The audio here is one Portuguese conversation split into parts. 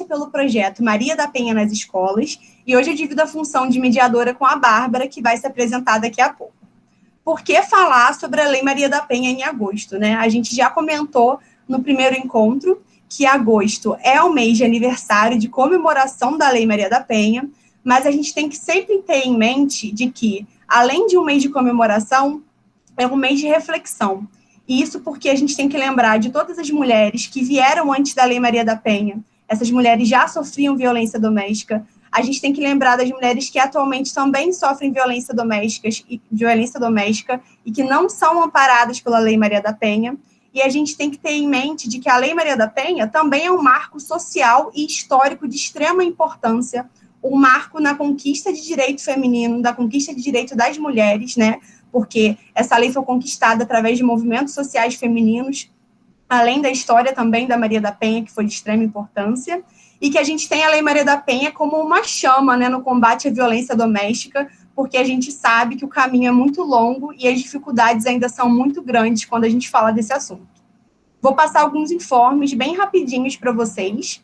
pelo projeto Maria da Penha nas escolas, e hoje eu divido a função de mediadora com a Bárbara, que vai se apresentar daqui a pouco. Por que falar sobre a Lei Maria da Penha em agosto, né? A gente já comentou no primeiro encontro que agosto é o mês de aniversário de comemoração da Lei Maria da Penha, mas a gente tem que sempre ter em mente de que, além de um mês de comemoração, é um mês de reflexão. E isso porque a gente tem que lembrar de todas as mulheres que vieram antes da Lei Maria da Penha. Essas mulheres já sofriam violência doméstica. A gente tem que lembrar das mulheres que atualmente também sofrem violência doméstica e que não são amparadas pela Lei Maria da Penha. E a gente tem que ter em mente de que a Lei Maria da Penha também é um marco social e histórico de extrema importância, um marco na conquista de direito feminino, da conquista de direito das mulheres, né? Porque essa lei foi conquistada através de movimentos sociais femininos, além da história também da Maria da Penha, que foi de extrema importância, e que a gente tem a Lei Maria da Penha como uma chama, né, no combate à violência doméstica, porque a gente sabe que o caminho é muito longo e as dificuldades ainda são muito grandes quando a gente fala desse assunto. Vou passar alguns informes bem rapidinhos para vocês.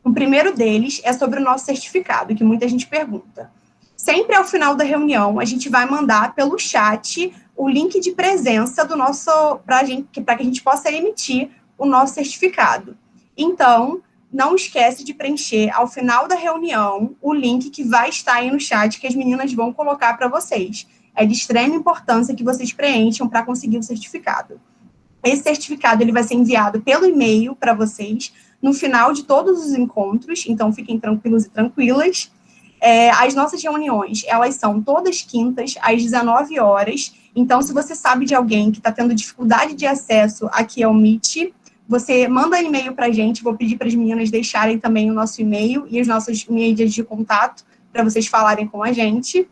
O primeiro deles é sobre o nosso certificado, que muita gente pergunta. Sempre ao final da reunião, a gente vai mandar pelo chat o link de presença do nosso, para que a gente possa emitir o nosso certificado. Então, não esquece de preencher ao final da reunião o link que vai estar aí no chat que as meninas vão colocar para vocês. É de extrema importância que vocês preencham para conseguir o certificado. Esse certificado ele vai ser enviado pelo e-mail para vocês no final de todos os encontros, então fiquem tranquilos e tranquilas. As nossas reuniões, elas são todas quintas, às 19 horas. Então, se você sabe de alguém que está tendo dificuldade de acesso aqui ao Meet, você manda e-mail para a gente. Vou pedir para as meninas deixarem também o nosso e-mail e os nossos mídias de contato para vocês falarem com a gente.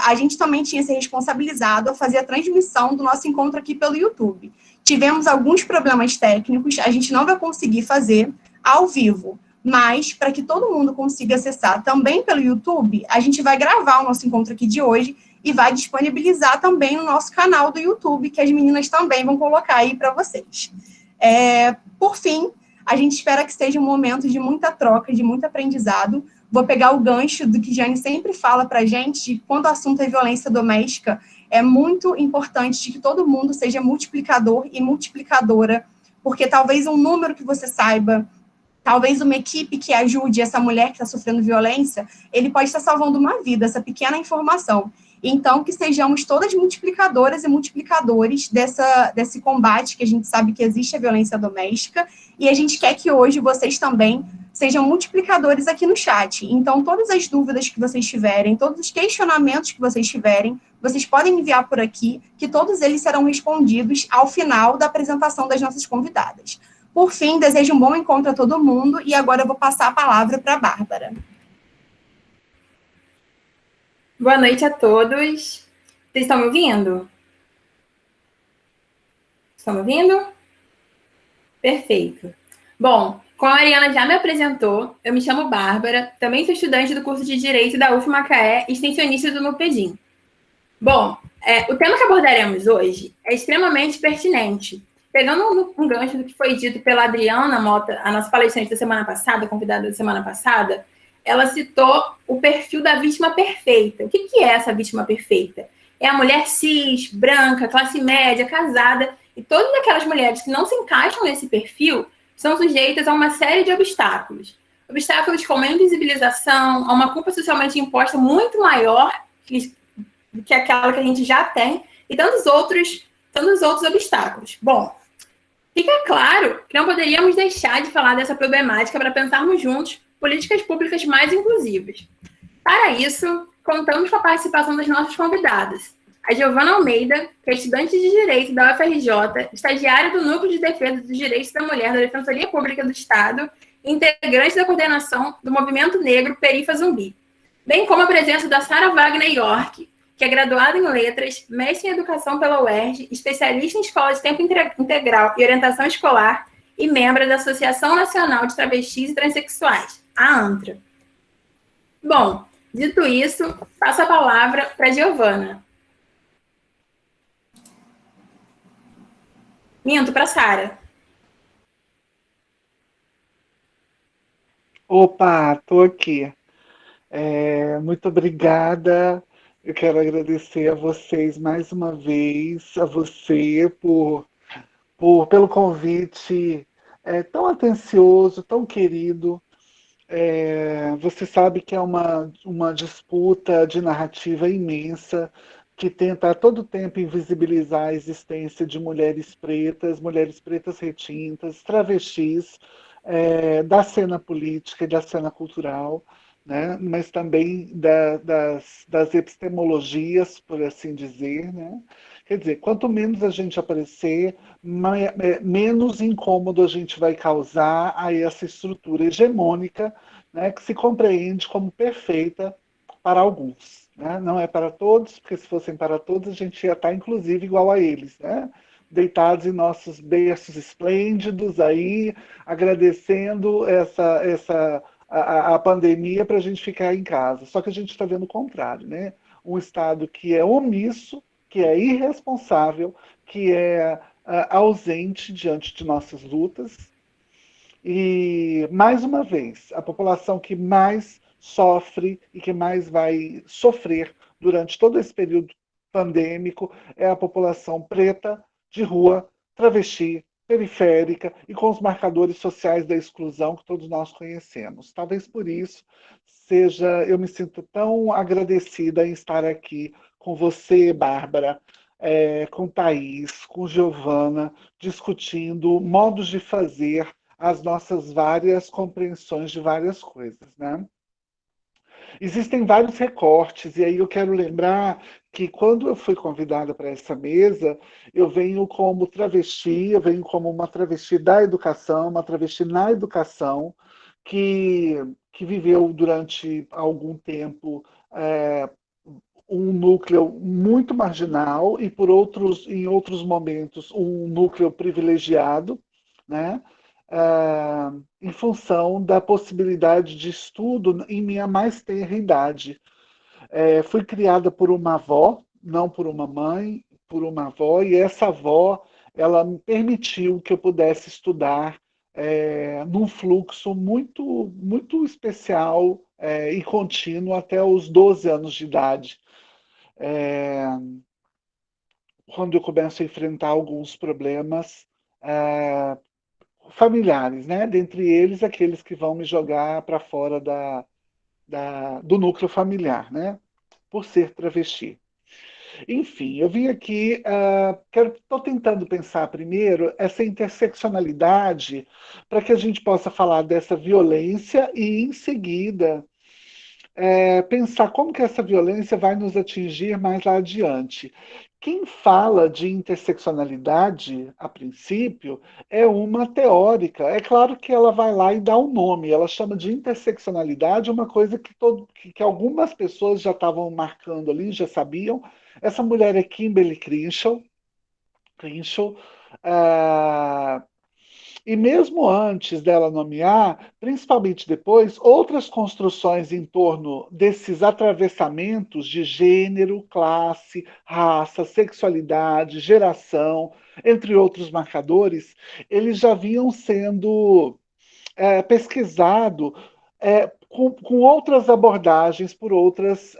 A gente também tinha se responsabilizado a fazer a transmissão do nosso encontro aqui pelo YouTube. Tivemos alguns problemas técnicos, a gente não vai conseguir fazer ao vivo, mas para que todo mundo consiga acessar também pelo YouTube, a gente vai gravar o nosso encontro aqui de hoje e vai disponibilizar também no nosso canal do YouTube, que as meninas também vão colocar aí para vocês. Por fim, a gente espera que seja um momento de muita troca, de muito aprendizado. Vou pegar o gancho do que Jane sempre fala para a gente, de quando o assunto é violência doméstica, é muito importante de que todo mundo seja multiplicador e multiplicadora, porque talvez um número que você saiba, talvez uma equipe que ajude essa mulher que está sofrendo violência, ele pode estar salvando uma vida, essa pequena informação. Então, que sejamos todas multiplicadoras e multiplicadores desse combate, que a gente sabe que existe a violência doméstica, e a gente quer que hoje vocês também sejam multiplicadores aqui no chat. Então, todas as dúvidas que vocês tiverem, todos os questionamentos que vocês tiverem, vocês podem enviar por aqui, que todos eles serão respondidos ao final da apresentação das nossas convidadas. Por fim, desejo um bom encontro a todo mundo, e agora eu vou passar a palavra para a Bárbara. Boa noite a todos. Vocês estão me ouvindo? Estão me ouvindo? Perfeito. Bom, como a Ariana já me apresentou, eu me chamo Bárbara, também sou estudante do curso de Direito da UFMacaé e extensionista do NUPEDIM. Bom, o tema que abordaremos hoje é extremamente pertinente. Pegando um gancho do que foi dito pela Adriana Mota, a nossa palestrante da semana passada, convidada da semana passada, ela citou o perfil da vítima perfeita. O que é essa vítima perfeita? É a mulher cis, branca, classe média, casada, e todas aquelas mulheres que não se encaixam nesse perfil são sujeitas a uma série de obstáculos. Obstáculos como a invisibilização, a uma culpa socialmente imposta muito maior que aquela que a gente já tem, e tantos outros obstáculos. Bom, fica claro que não poderíamos deixar de falar dessa problemática para pensarmos juntos políticas públicas mais inclusivas. Para isso, contamos com a participação das nossas convidadas. A Giovana Almeida, que é estudante de Direito da UFRJ, estagiária do Núcleo de Defesa dos Direitos da Mulher da Defensoria Pública do Estado e integrante da coordenação do Movimento Negro Perifa Zumbi. Bem como a presença da Sara Wagner York, que é graduada em Letras, mestre em Educação pela UERJ, especialista em Escola de Tempo Integral e Orientação Escolar e membro da Associação Nacional de Travestis e Transsexuais, a ANTRA. Bom, dito isso, passo a palavra para a Giovana. Minto, para a Sara. Opa, tô aqui. Muito obrigada. Eu quero agradecer a vocês mais uma vez, a você pelo convite tão atencioso, tão querido. Você sabe que é uma disputa de narrativa imensa que tenta a todo tempo invisibilizar a existência de mulheres pretas retintas, travestis, da cena política e da cena cultural, né? Mas também das epistemologias, por assim dizer. Né? Quer dizer, quanto menos a gente aparecer, menos incômodo a gente vai causar a essa estrutura hegemônica, né, que se compreende como perfeita para alguns. Né? Não é para todos, porque se fossem para todos, a gente ia estar, inclusive, igual a eles, né? Deitados em nossos berços esplêndidos aí, agradecendo a pandemia para a gente ficar em casa. Só que a gente está vendo o contrário, né? Um Estado que é omisso, que é irresponsável, que é ausente diante de nossas lutas, e, mais uma vez, a população que mais sofre e que mais vai sofrer durante todo esse período pandêmico é a população preta, de rua, travesti, periférica e com os marcadores sociais da exclusão que todos nós conhecemos. Talvez por isso eu me sinto tão agradecida em estar aqui com você, Bárbara, com Thaís, com Giovana, discutindo modos de fazer as nossas várias compreensões de várias coisas, né? Existem vários recortes, e aí eu quero lembrar que quando eu fui convidada para essa mesa, eu venho como travesti, eu venho como uma travesti da educação, uma travesti na educação, que, que viveu durante algum tempo um núcleo muito marginal e em outros momentos, um núcleo privilegiado, né? Em função da possibilidade de estudo em minha mais tenra idade. Fui criada por uma avó, não por uma mãe, por uma avó, e essa avó ela me permitiu que eu pudesse estudar num fluxo muito especial e contínuo até os 12 anos de idade. Quando eu começo a enfrentar alguns problemas familiares, né? Dentre eles, aqueles que vão me jogar para fora do núcleo familiar, né? Por ser travesti. Enfim, eu vim aqui, estou tentando pensar primeiro essa interseccionalidade para que a gente possa falar dessa violência e, em seguida, pensar como que essa violência vai nos atingir mais lá adiante. Quem fala de interseccionalidade, a princípio, é uma teórica. É claro que ela vai lá e dá um nome. Ela chama de interseccionalidade uma coisa que algumas pessoas já estavam marcando ali, já sabiam. Essa mulher é Kimberly Crenshaw. Crenshaw. ah, e mesmo antes dela nomear, principalmente depois, outras construções em torno desses atravessamentos de gênero, classe, raça, sexualidade, geração, entre outros marcadores, eles já vinham sendo pesquisado com outras abordagens por outras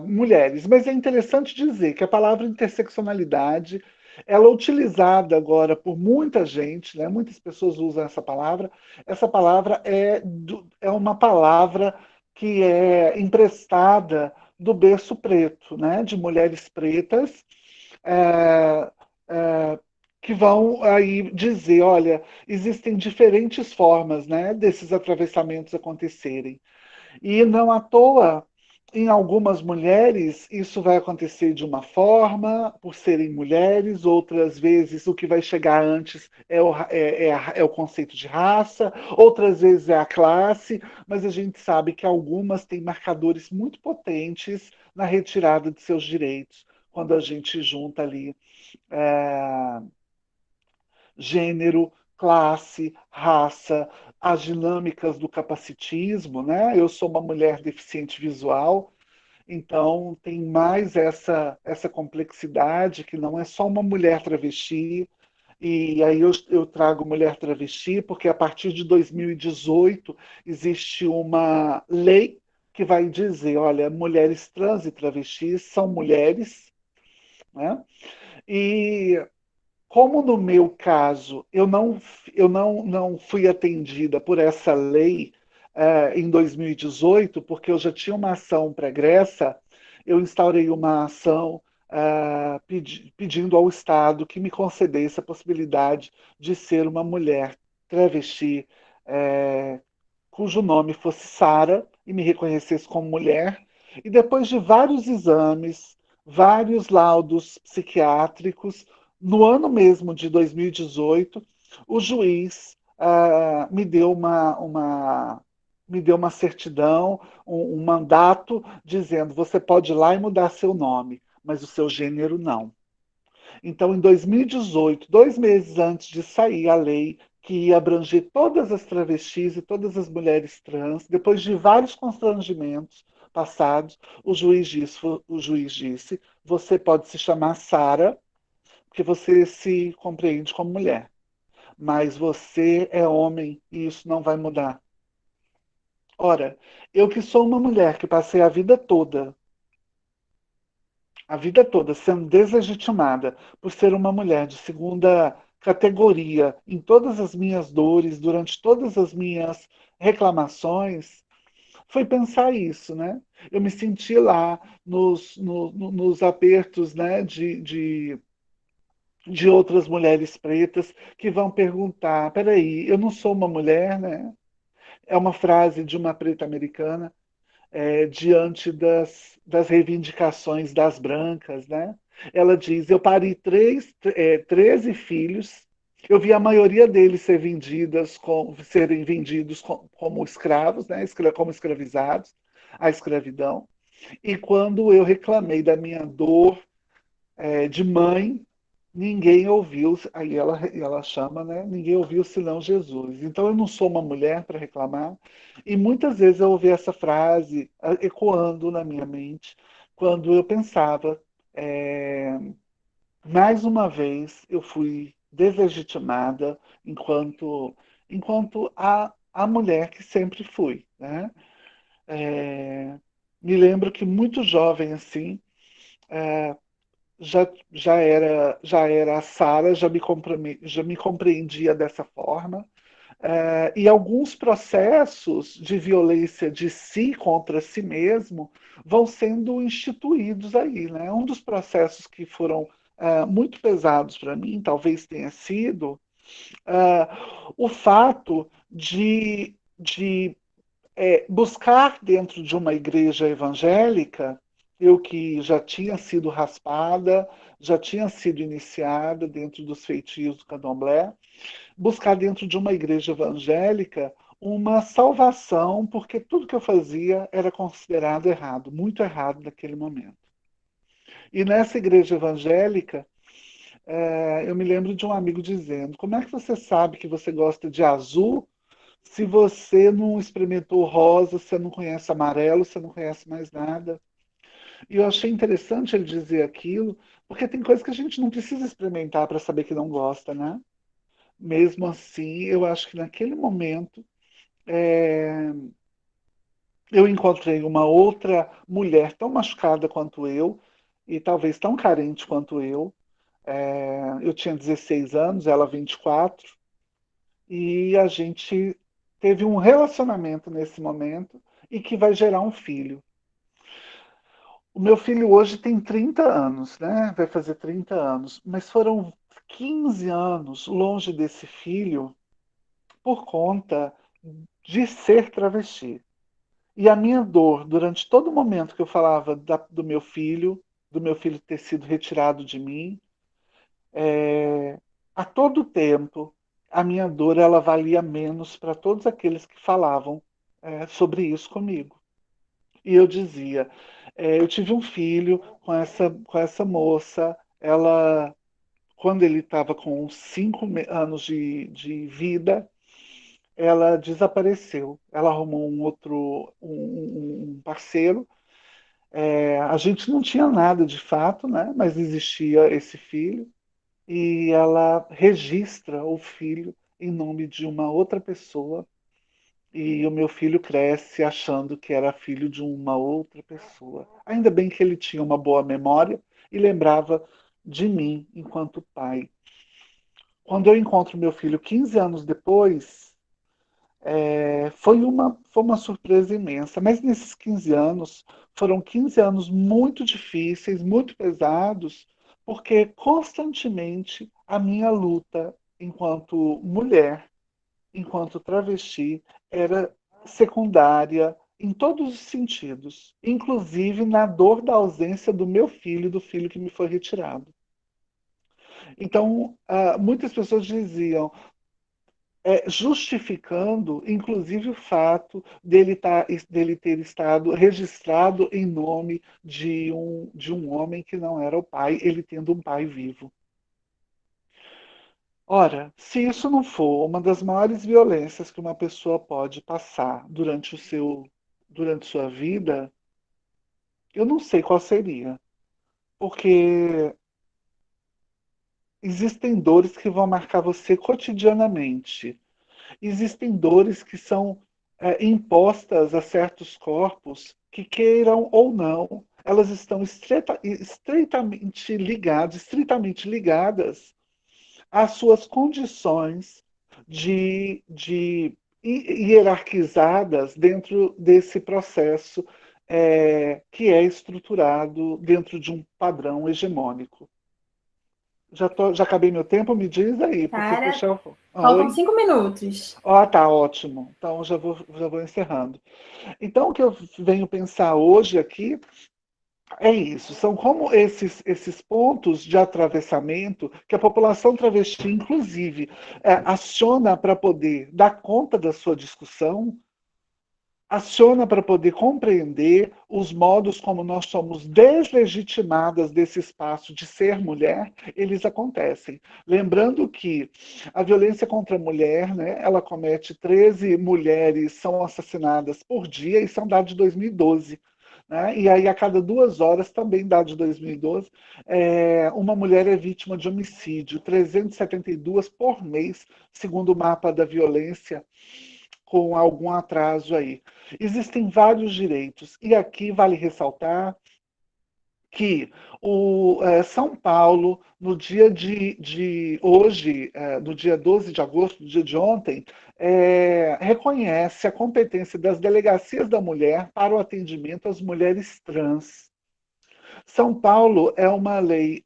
mulheres. Mas é interessante dizer que a palavra interseccionalidade ela é utilizada agora por muita gente, né? Muitas pessoas usam essa palavra. Essa palavra é uma palavra que é emprestada do berço preto, né? De mulheres pretas, é, é, que vão aí dizer, olha, existem diferentes formas, né, desses atravessamentos acontecerem. E não à toa, em algumas mulheres, isso vai acontecer de uma forma, por serem mulheres, outras vezes o que vai chegar antes é o conceito de raça, outras vezes é a classe, mas a gente sabe que algumas têm marcadores muito potentes na retirada de seus direitos, quando a gente junta ali é, gênero, classe, raça, as dinâmicas do capacitismo, né? Eu sou uma mulher deficiente visual, então tem mais essa complexidade que não é só uma mulher travesti, E aí eu trago mulher travesti, porque a partir de 2018 existe uma lei que vai dizer, olha, mulheres trans e travestis são mulheres, né? E como no meu caso eu não fui atendida por essa lei em 2018, porque eu já tinha uma ação pregressa, eu instaurei uma ação pedindo ao Estado que me concedesse a possibilidade de ser uma mulher travesti, eh, cujo nome fosse Sara e me reconhecesse como mulher. E depois de vários exames, vários laudos psiquiátricos, no ano mesmo de 2018, o juiz me deu uma certidão, um mandato, dizendo: você pode ir lá e mudar seu nome, mas o seu gênero não. Então, em 2018, 2 meses antes de sair a lei que ia abranger todas as travestis e todas as mulheres trans, depois de vários constrangimentos passados, o juiz disse: você pode se chamar Sara, porque você se compreende como mulher, mas você é homem e isso não vai mudar. Ora, eu que sou uma mulher que passei a vida toda sendo deslegitimada por ser uma mulher de segunda categoria em todas as minhas dores, durante todas as minhas reclamações, foi pensar isso, né? Eu me senti lá nos apertos, né, de outras mulheres pretas que vão perguntar: peraí, eu não sou uma mulher, né? É uma frase de uma preta americana diante das reivindicações das brancas, né? Ela diz: eu pari 13 filhos, eu vi a maioria deles serem vendidos como escravos, né? Como escravizados, à escravidão. E quando eu reclamei da minha dor de mãe, ninguém ouviu, aí ela chama, né? Ninguém ouviu senão Jesus. Então eu não sou uma mulher para reclamar. E muitas vezes eu ouvi essa frase ecoando na minha mente quando eu pensava, é, mais uma vez eu fui deslegitimada enquanto a mulher que sempre fui, né? É, me lembro que muito jovem assim, já era a Sara, já me compreendia dessa forma. E alguns processos de violência de si contra si mesmo vão sendo instituídos aí, né? Um dos processos que foram muito pesados para mim, talvez tenha sido o fato de buscar dentro de uma igreja evangélica, eu que já tinha sido raspada, já tinha sido iniciada dentro dos feitios do candomblé, buscar dentro de uma igreja evangélica uma salvação, porque tudo que eu fazia era considerado errado, muito errado naquele momento. E nessa igreja evangélica, eu me lembro de um amigo dizendo: como é que você sabe que você gosta de azul se você não experimentou rosa, você não conhece amarelo, você não conhece mais nada? E eu achei interessante ele dizer aquilo, porque tem coisas que a gente não precisa experimentar para saber que não gosta, né? Mesmo assim, eu acho que naquele momento é, eu encontrei uma outra mulher tão machucada quanto eu, e talvez tão carente quanto eu. Eu tinha 16 anos, ela 24, e a gente teve um relacionamento nesse momento e que vai gerar um filho. O meu filho hoje tem 30 anos, né? Vai fazer 30 anos, mas foram 15 anos longe desse filho por conta de ser travesti. E a minha dor, durante todo o momento que eu falava do meu filho ter sido retirado de mim, a todo tempo, a minha dor ela valia menos para todos aqueles que falavam sobre isso comigo. E eu dizia: eu tive um filho com essa moça, ela, quando ele estava com 5 anos de vida, ela desapareceu. Ela arrumou um parceiro. A gente não tinha nada de fato, né? Mas existia esse filho. e ela registra o filho em nome de uma outra pessoa, e o meu filho cresce achando que era filho de uma outra pessoa. Ainda bem que ele tinha uma boa memória e lembrava de mim enquanto pai. Quando eu encontro meu filho 15 anos depois, foi uma surpresa imensa. Mas nesses 15 anos, foram 15 anos muito difíceis, muito pesados, porque constantemente a minha luta enquanto mulher, enquanto travesti, era secundária em todos os sentidos, inclusive na dor da ausência do meu filho, do filho que me foi retirado. Então, muitas pessoas diziam, justificando, inclusive, o fato dele ter estado registrado em nome de um homem que não era o pai, ele tendo um pai vivo. Ora, se isso não for uma das maiores violências que uma pessoa pode passar durante sua vida, eu não sei qual seria. Porque existem dores que vão marcar você cotidianamente. Existem dores que são impostas a certos corpos que queiram ou não, elas estão estritamente ligadas às suas condições hierarquizadas dentro desse processo que é estruturado dentro de um padrão hegemônico. Já acabei meu tempo? Me diz aí, porque Cara, puxar. faltam Oi? 5 minutos. Ah, tá, ótimo. Então já vou encerrando. Então, o que eu venho pensar hoje aqui é isso. São como esses pontos de atravessamento que a população travesti, inclusive, aciona para poder dar conta da sua discussão, aciona para poder compreender os modos como nós somos deslegitimadas desse espaço de ser mulher, eles acontecem. Lembrando que a violência contra a mulher, né, ela comete 13 mulheres são assassinadas por dia, isso é um dado de 2012. Né? E aí, a cada 2 horas, também dado de 2012, uma mulher é vítima de homicídio, 372 por mês, segundo o mapa da violência, com algum atraso aí. Existem vários direitos, e aqui vale ressaltar que São Paulo, no dia de hoje, no dia 12 de agosto, no dia de ontem, reconhece a competência das delegacias da mulher para o atendimento às mulheres trans. São Paulo é uma lei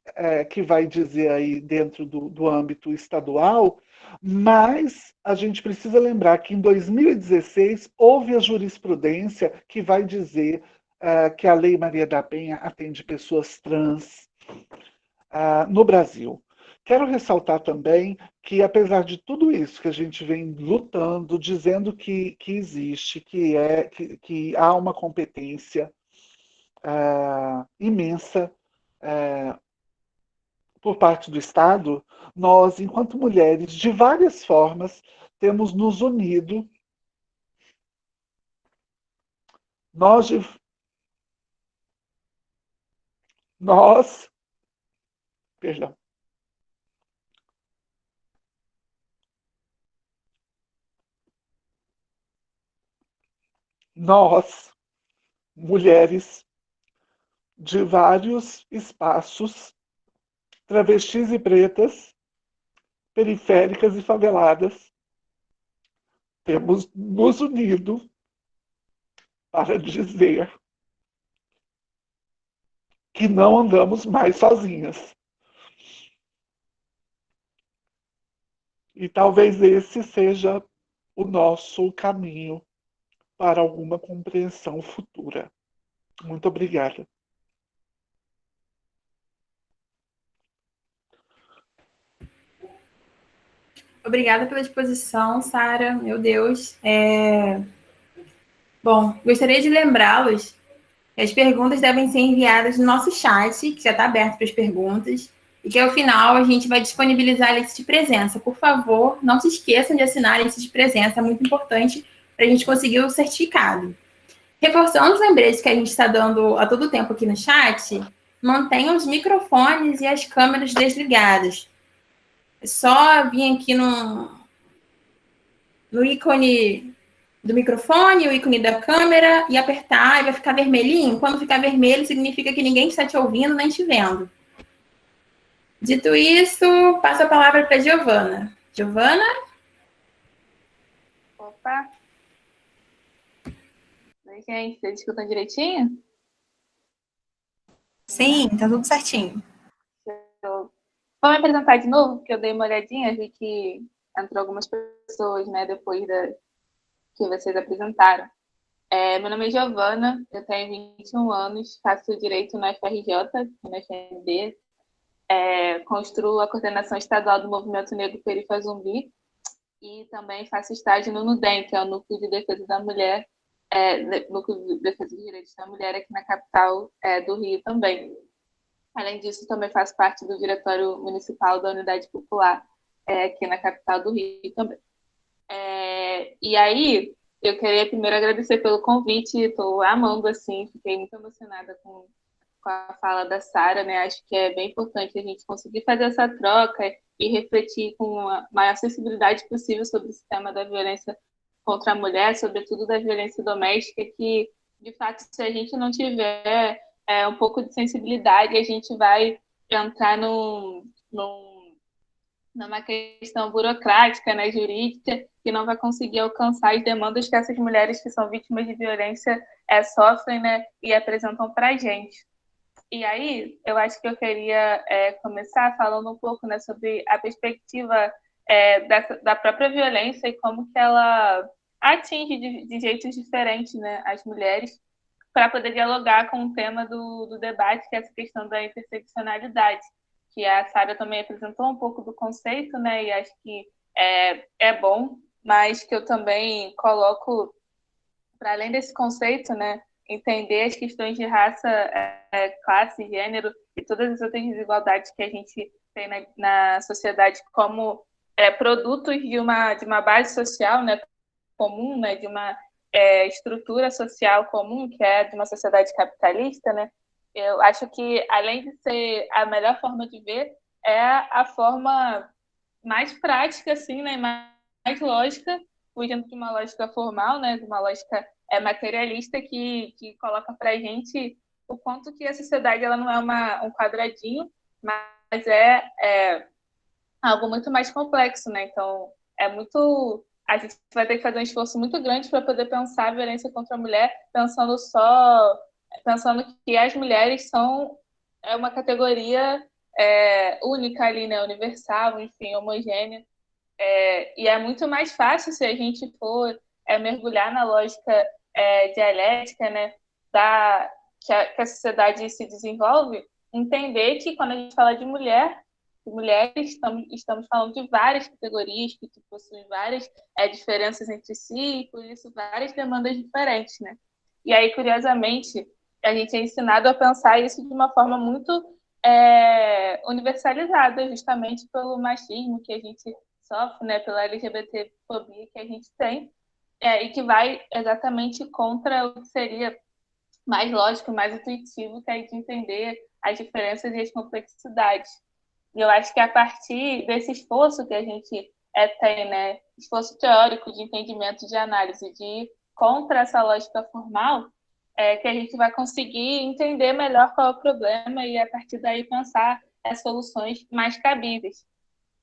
que vai dizer aí dentro do âmbito estadual, mas a gente precisa lembrar que em 2016 houve a jurisprudência que vai dizer que a Lei Maria da Penha atende pessoas trans no Brasil. Quero ressaltar também que, apesar de tudo isso que a gente vem lutando, dizendo que existe, que há uma competência imensa por parte do Estado, nós, enquanto mulheres, de várias formas, temos nos unido. Nós, nós, perdão, nós, mulheres de vários espaços, travestis e pretas, periféricas e faveladas, temos nos unido para dizer que não andamos mais sozinhas. E talvez esse seja o nosso caminho para alguma compreensão futura. Muito obrigada. Obrigada pela exposição, Sara. Meu Deus. Bom, gostaria de lembrá-los que as perguntas devem ser enviadas no nosso chat, que já está aberto para as perguntas, e que ao final a gente vai disponibilizar a lista de presença. Por favor, não se esqueçam de assinar a lista de presença, é muito importante para a gente conseguir o certificado. Reforçando os lembretes que a gente está dando a todo tempo aqui no chat, mantenham os microfones e as câmeras desligadas. só vir aqui no ícone do microfone, o ícone da câmera, e apertar, e vai ficar vermelhinho. Quando ficar vermelho, significa que ninguém está te ouvindo nem te vendo. Dito isso, passo a palavra para a Giovana. Giovana? Opa! Oi, gente, vocês escutam direitinho? Sim, tá tudo certinho. Vou me apresentar de novo, porque eu dei uma olhadinha, vi que entrou algumas pessoas, né, depois que vocês apresentaram. Meu nome é Giovana, eu tenho 21 anos, faço Direito na FRJ, na FND, construo a coordenação estadual do Movimento Negro Perifa Zumbi e também faço estágio no NUDEM, que é o Núcleo de Defesa da Mulher, Núcleo de Defesa dos Direitos da Mulher aqui na capital do Rio também. Além disso, também faço parte do Diretório Municipal da Unidade Popular, aqui na capital do Rio também. E aí, eu queria primeiro agradecer pelo convite, estou amando, assim, fiquei muito emocionada com a fala da Sara, né? Acho que é bem importante a gente conseguir fazer essa troca e refletir com a maior sensibilidade possível sobre esse tema da violência contra a mulher, sobretudo da violência doméstica, que, de fato, se a gente não tiver um pouco de sensibilidade, a gente vai entrar numa questão burocrática, né, jurídica, que não vai conseguir alcançar as demandas que essas mulheres que são vítimas de violência sofrem, né, e apresentam para a gente. E aí, eu acho que eu queria começar falando um pouco, né, sobre a perspectiva da própria violência e como que ela atinge de jeitos diferentes, né, as mulheres, para poder dialogar com o tema do debate, que é essa questão da interseccionalidade, que a Sara também apresentou um pouco do conceito, né, e acho que é bom, mas que eu também coloco, para além desse conceito, né, entender as questões de raça, classe, gênero e todas as outras desigualdades que a gente tem na sociedade como produtos de uma base social, né, comum, né, de uma estrutura social comum, que é de uma sociedade capitalista, né, eu acho que, além de ser a melhor forma de ver, é a forma mais prática, assim, né, mais lógica, fugindo de uma lógica formal, né, de uma lógica materialista que coloca para a gente o quanto que a sociedade ela não é um quadradinho, mas é algo muito mais complexo, né? Então, a gente vai ter que fazer um esforço muito grande para poder pensar a violência contra a mulher, pensando que as mulheres são uma categoria única ali, né? Universal, enfim, homogênea. E é muito mais fácil se a gente for mergulhar na lógica dialética, né? Que a sociedade se desenvolve, entender que quando a gente fala de mulheres, estamos falando de várias categorias que possuem várias diferenças entre si e, por isso, várias demandas diferentes, né? E aí, curiosamente, a gente é ensinado a pensar isso de uma forma muito universalizada, justamente pelo machismo que a gente sofre, né, pela LGBTfobia que a gente tem, e que vai exatamente contra o que seria mais lógico, mais intuitivo, que é de entender as diferenças e as complexidades. E eu acho que a partir desse esforço que a gente tem, né, esforço teórico de entendimento, de análise, de ir contra essa lógica formal, que a gente vai conseguir entender melhor qual é o problema e, a partir daí, pensar as soluções mais cabíveis.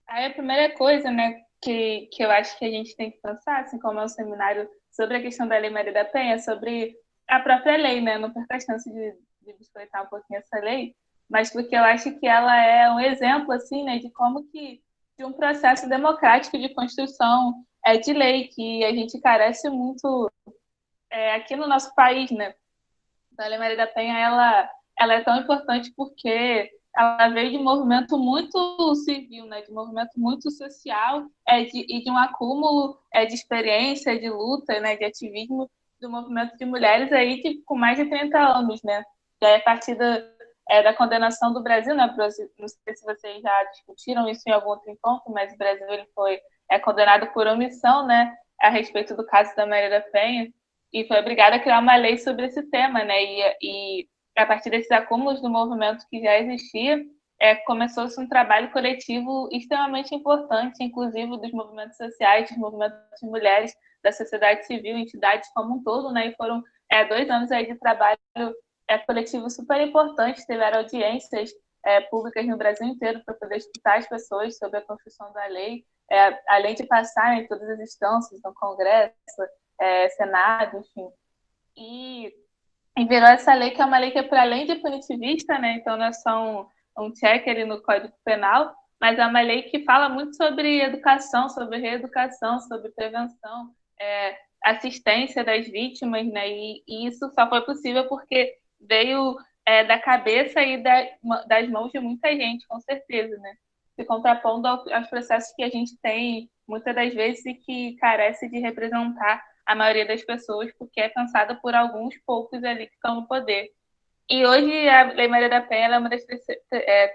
Aí a primeira coisa, né, que eu acho que a gente tem que pensar, assim como é um seminário sobre a questão da Lei Maria da Penha, sobre a própria lei, né, não por questão de biscoitar um pouquinho essa lei, mas porque eu acho que ela é um exemplo, assim, né, de como que, de um processo democrático de construção de lei, que a gente carece muito aqui no nosso país, né. Então, a Lei Maria da Penha, ela é tão importante porque ela veio de um movimento muito civil, né, de um movimento muito social e de um acúmulo de experiência, de luta, né, de ativismo do movimento de mulheres aí com mais de 30 anos, né? E aí, a partir da condenação do Brasil, né? Não sei se vocês já discutiram isso em algum outro encontro, mas o Brasil ele foi condenado por omissão, né, a respeito do caso da Maria da Penha, e foi obrigada a criar uma lei sobre esse tema, né? E a partir desses acúmulos do movimento que já existia, começou-se um trabalho coletivo extremamente importante, inclusive dos movimentos sociais, dos movimentos de mulheres, da sociedade civil, entidades como um todo, né? E foram 2 anos aí de trabalho coletivo super importante, tiveram audiências públicas no Brasil inteiro para poder escutar as pessoas sobre a construção da lei, além de passar em todas as instâncias, no Congresso, Senado, enfim. E virou essa lei, que é uma lei que é para além de punitivista, né? Então não é só um check ali no Código Penal, mas é uma lei que fala muito sobre educação, sobre reeducação, sobre prevenção, assistência das vítimas, né? E isso só foi possível porque veio da cabeça e das mãos de muita gente, com certeza, né? Se contrapondo aos processos que a gente tem, muitas das vezes, e que carece de representar a maioria das pessoas, porque é pensada por alguns poucos ali que estão no poder. E hoje a Lei Maria da Penha é uma das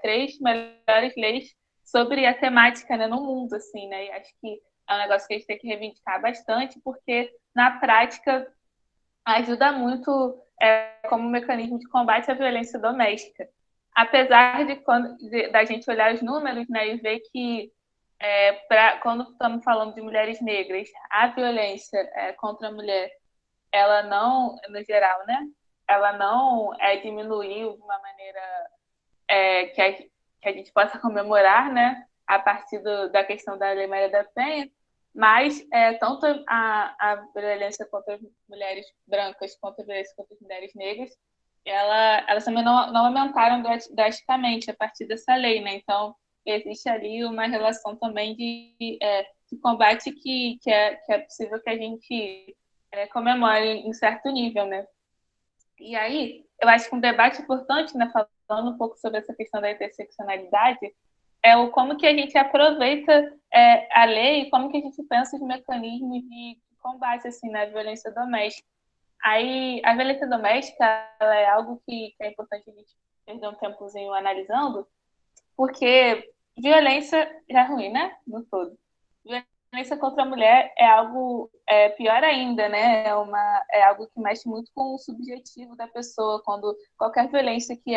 3 melhores leis sobre a temática, né, no mundo, assim, né? E acho que é um negócio que a gente tem que reivindicar bastante, porque na prática ajuda muito como mecanismo de combate à violência doméstica. Apesar da gente olhar os números, né, e ver que quando estamos falando de mulheres negras, a violência contra a mulher, ela não, no geral, né, ela não diminuiu de uma maneira que a gente possa comemorar, né, a partir da questão da Lei Maria da Penha, mas tanto a violência contra as mulheres brancas quanto a violência contra as mulheres negras, elas também não aumentaram drasticamente a partir dessa lei, né? Então, existe ali uma relação também de combate que é possível que a gente comemore em certo nível, né? E aí, eu acho que um debate importante, né, falando um pouco sobre essa questão da interseccionalidade, o como que a gente aproveita a lei e como que a gente pensa os mecanismos de combate assim, na violência doméstica. Aí, a violência doméstica ela é algo que é importante a gente perder um tempozinho analisando, porque violência já é ruim, né? No todo. Violência contra a mulher é algo pior ainda, né? É algo que mexe muito com o subjetivo da pessoa, quando qualquer violência que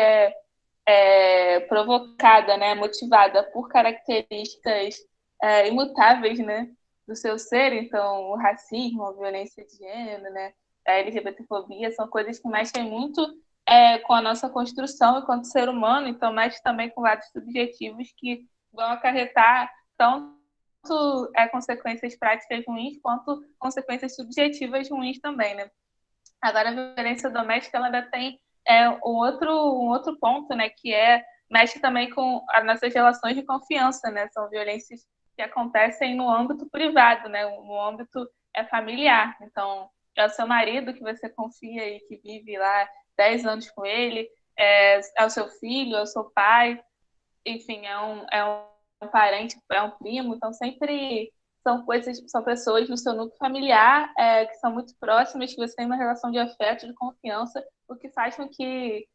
provocada, né, motivada por características imutáveis, né, do seu ser, então o racismo, a violência de gênero, né, a LGBTfobia, são coisas que mexem muito com a nossa construção enquanto ser humano, então mexe também com lados subjetivos que vão acarretar tanto consequências práticas ruins quanto consequências subjetivas ruins também, né. Agora, a violência doméstica ela ainda tem um outro ponto, né, que mexe também com as nossas relações de confiança, né? São violências que acontecem no âmbito privado, né? No âmbito familiar. Então, é o seu marido que você confia e que vive lá 10 anos com ele, é o seu filho, é o seu pai, enfim, é um parente, é um primo, então sempre são pessoas no seu núcleo familiar que são muito próximas, que você tem uma relação de afeto, de confiança, o que faz com que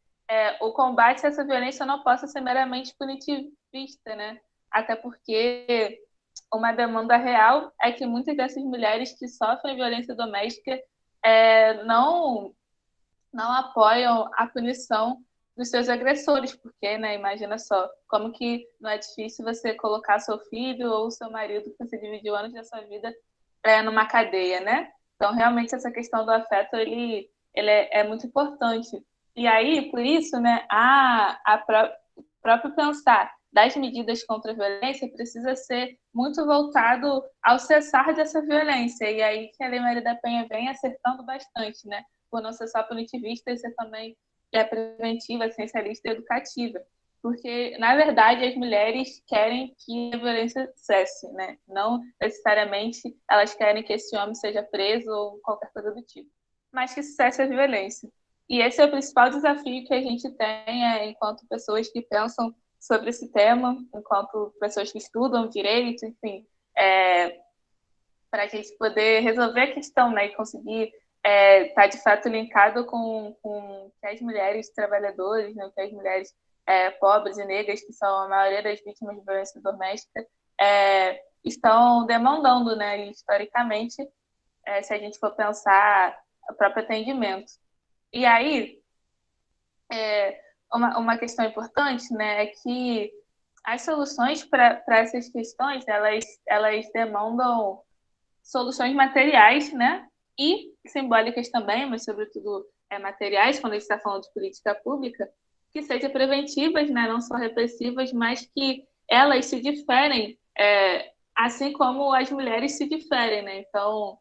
o combate a essa violência não possa ser meramente punitivista, né? Até porque uma demanda real é que muitas dessas mulheres que sofrem violência doméstica não apoiam a punição dos seus agressores, porque, né, imagina só, como que não é difícil você colocar seu filho ou seu marido, que você dividiu anos da sua vida, numa cadeia, né? Então, realmente, essa questão do afeto, ele é muito importante. E aí, por isso, né, o próprio pensar das medidas contra a violência precisa ser muito voltado ao cessar dessa violência. E aí que a Lei Maria da Penha vem acertando bastante, né? Por não ser só punitivista e ser também preventiva, essencialista e educativa. Porque, na verdade, as mulheres querem que a violência cesse, né? Não necessariamente elas querem que esse homem seja preso ou qualquer coisa do tipo, mas que cesse a violência. E esse é o principal desafio que a gente tem enquanto pessoas que pensam sobre esse tema, enquanto pessoas que estudam direito, enfim, para a gente poder resolver a questão, né, e conseguir estar de fato linkado com que as mulheres trabalhadoras, né, que as mulheres pobres e negras, que são a maioria das vítimas de violência doméstica, estão demandando, né, historicamente, se a gente for pensar o próprio atendimento. E aí, uma questão importante, né, é que as soluções para essas questões, elas demandam soluções materiais, né, e simbólicas também, mas sobretudo materiais, quando a gente está falando de política pública, que sejam preventivas, né, não só repressivas, mas que elas se diferem, assim como as mulheres se diferem, né? Então,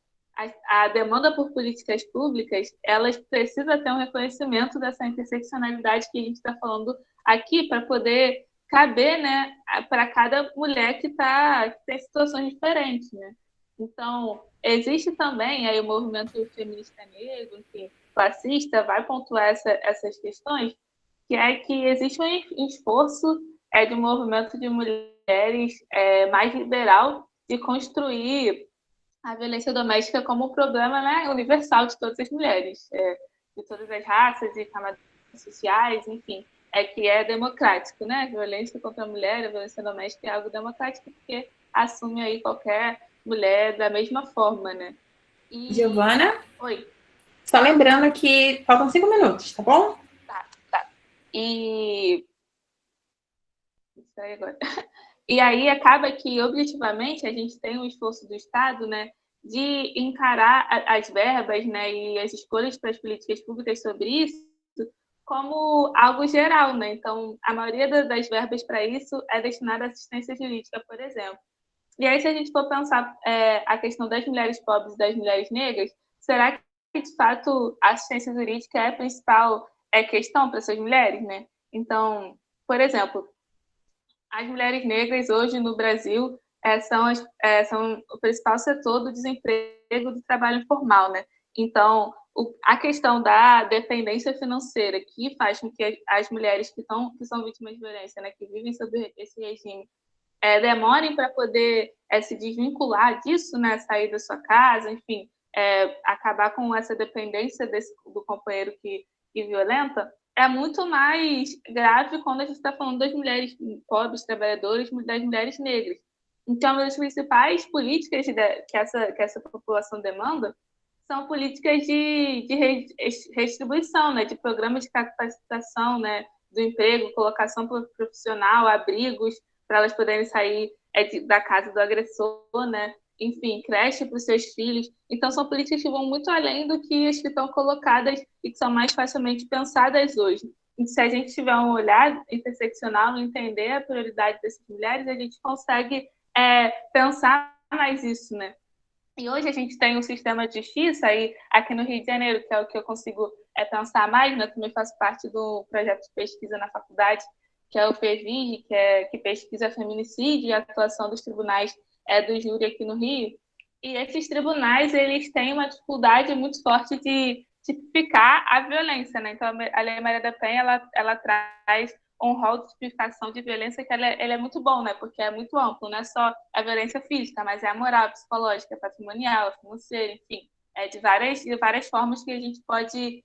a demanda por políticas públicas, elas precisam ter um reconhecimento dessa interseccionalidade que a gente está falando aqui, para poder caber, né, para cada mulher que tem situações diferentes, né? Então, existe também aí o movimento feminista negro, enfim, fascista, vai pontuar essas questões, que é que existe um esforço de um movimento de mulheres mais liberal de construir a violência doméstica como um problema, né, universal de todas as mulheres, de todas as raças e camadas sociais, enfim, que é democrático, né? A violência contra a mulher, a violência doméstica é algo democrático porque assume aí qualquer mulher da mesma forma, né? Giovana? Oi. Só lembrando que faltam 5 minutos, tá bom? Tá. E isso aí agora. E aí acaba que, objetivamente, a gente tem um esforço do Estado, né, de encarar as verbas, né, e as escolhas para as políticas públicas sobre isso como algo geral, né? Então, a maioria das verbas para isso é destinada à assistência jurídica, por exemplo. E aí, se a gente for pensar a questão das mulheres pobres e das mulheres negras, será que, de fato, a assistência jurídica é a principal questão para essas mulheres, né? Então, por exemplo, as mulheres negras hoje no Brasil são o principal setor do desemprego do trabalho informal, né? Então, a questão da dependência financeira que faz com que as mulheres que são vítimas de violência, né, que vivem sob esse regime, demorem para poder se desvincular disso, né, sair da sua casa, enfim, acabar com essa dependência do companheiro que violenta, é muito mais grave quando a gente está falando das mulheres pobres, trabalhadoras, das mulheres negras. Então, uma das principais políticas que essa população demanda são políticas de redistribuição, né, de programas de capacitação, né, do emprego, colocação profissional, abrigos, para elas poderem sair da casa do agressor, né? Enfim, creche para os seus filhos. Então, são políticas que vão muito além do que as que estão colocadas e que são mais facilmente pensadas hoje. E se a gente tiver um olhar interseccional, entender a prioridade dessas mulheres, a gente consegue pensar mais isso, né? E hoje a gente tem um sistema de justiça aí, aqui no Rio de Janeiro, que é o que eu consigo pensar mais, né? Eu também faço parte do projeto de pesquisa na faculdade, que é o PEVIG, que pesquisa feminicídio e a atuação dos tribunais do júri aqui no Rio. E esses tribunais, eles têm uma dificuldade muito forte de tipificar a violência, né? Então, a Lei Maria da Penha, ela traz um rol de tipificação de violência que ele é muito bom, né? Porque é muito amplo, não é só a violência física, mas é a moral, a psicológica, a patrimonial, a financeira, enfim, de várias formas que a gente pode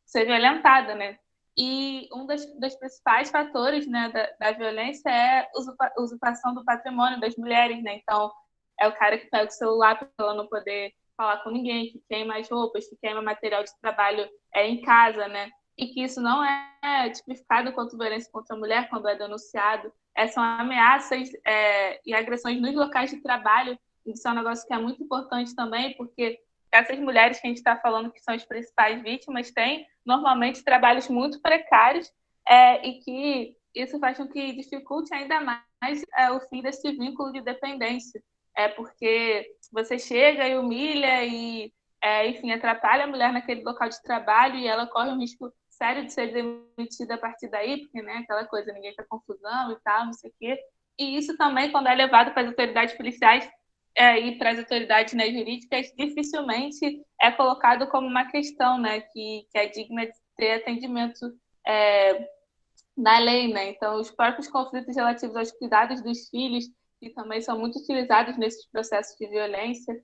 ser violentada, né? E um dos principais fatores, né, da violência é a usurpação do patrimônio das mulheres, né? Então, é o cara que pega o celular para ela não poder falar com ninguém, que queima as roupas, que queima material de trabalho em casa, né? E que isso não é tipificado quanto violência contra a mulher quando é denunciado. São ameaças e agressões nos locais de trabalho. Isso é um negócio que é muito importante também, porque essas mulheres que a gente está falando que são as principais vítimas têm normalmente trabalhos muito precários e que isso faz com que dificulte ainda mais o fim desse vínculo de dependência. Porque você chega e humilha e, enfim, atrapalha a mulher naquele local de trabalho e ela corre um risco sério de ser demitida a partir daí, porque, né, aquela coisa, ninguém quer confusão e tal, não sei o quê. E isso também, quando é levado para as autoridades policiais e para as autoridades, né, jurídicas, dificilmente é colocado como uma questão, né, que é digna de ter atendimento na lei, né? Então, os próprios conflitos relativos aos cuidados dos filhos, que também são muito utilizados nesses processos de violência,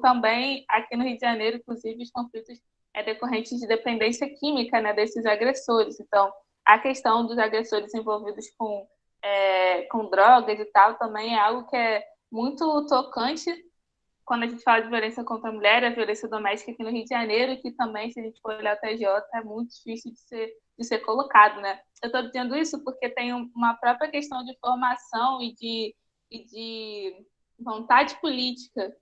também aqui no Rio de Janeiro, inclusive, os conflitos decorrentes de dependência química, né, desses agressores. Então, a questão dos agressores envolvidos com drogas e tal também é algo que é muito tocante quando a gente fala de violência contra a mulher, a violência doméstica aqui no Rio de Janeiro, que também, se a gente for olhar o TJ, é muito difícil de ser colocado, né? Eu estou dizendo isso porque tem uma própria questão de formação e de vontade política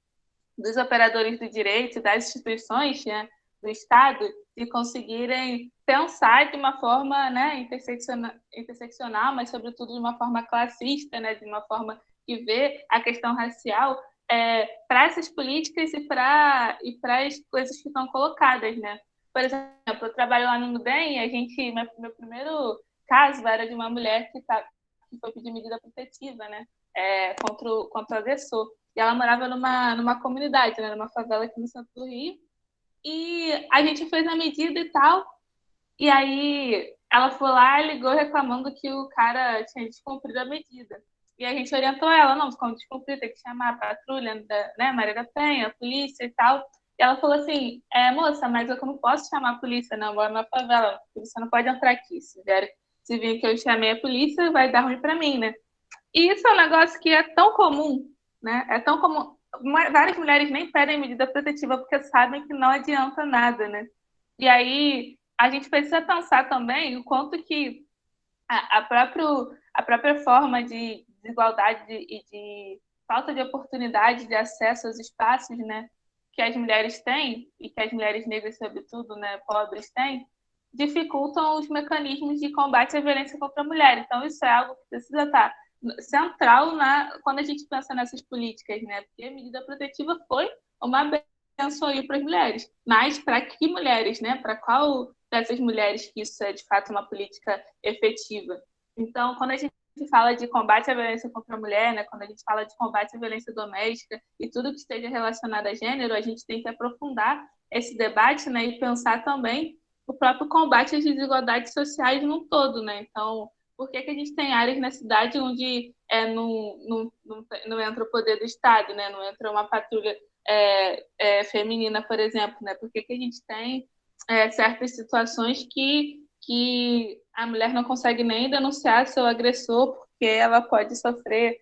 dos operadores do direito, das instituições, né, do Estado, de conseguirem pensar de uma forma, né, interseccional, mas, sobretudo, de uma forma classista, né, de uma forma que vê a questão racial para essas políticas e para as coisas que estão colocadas, né? Por exemplo, eu trabalho lá no Nudem e meu primeiro caso era de uma mulher que foi pedir medida protetiva, né, contra o agressor. E ela morava numa comunidade, né, numa favela aqui no centro do Rio. E a gente fez a medida e tal. E aí ela foi lá e ligou reclamando que o cara tinha descumprido a medida. E a gente orientou ela, não, como descumprir, tem que chamar a patrulha, né, Maria da Penha, a polícia e tal. E ela falou assim, moça, mas eu não posso chamar a polícia, não, eu moro na favela, a polícia não pode entrar aqui. Se vir que eu chamei a polícia, vai dar ruim para mim, né? E isso é um negócio que é tão comum, né? É tão comum. Várias mulheres nem pedem medida protetiva porque sabem que não adianta nada, né? E aí a gente precisa pensar também o quanto que a própria forma de desigualdade e de falta de oportunidade de acesso aos espaços, né, que as mulheres têm e que as mulheres negras, sobretudo, né, pobres têm, dificultam os mecanismos de combate à violência contra a mulher. Então, isso é algo que precisa estar central quando a gente pensa nessas políticas, né? Porque a medida protetiva foi uma benção aí para as mulheres. Mas para que mulheres, né? Para qual dessas mulheres que isso é, de fato, uma política efetiva? Então, quando a gente fala de combate à violência contra a mulher, né? Quando a gente fala de combate à violência doméstica e tudo que esteja relacionado a gênero, a gente tem que aprofundar esse debate, né? E pensar também o próprio combate às desigualdades sociais num todo, né? Então, por que a gente tem áreas na cidade onde não entra o poder do Estado, né? Não entra uma patrulha feminina, por exemplo, né? Por que a gente tem certas situações que a mulher não consegue nem denunciar seu agressor porque ela pode sofrer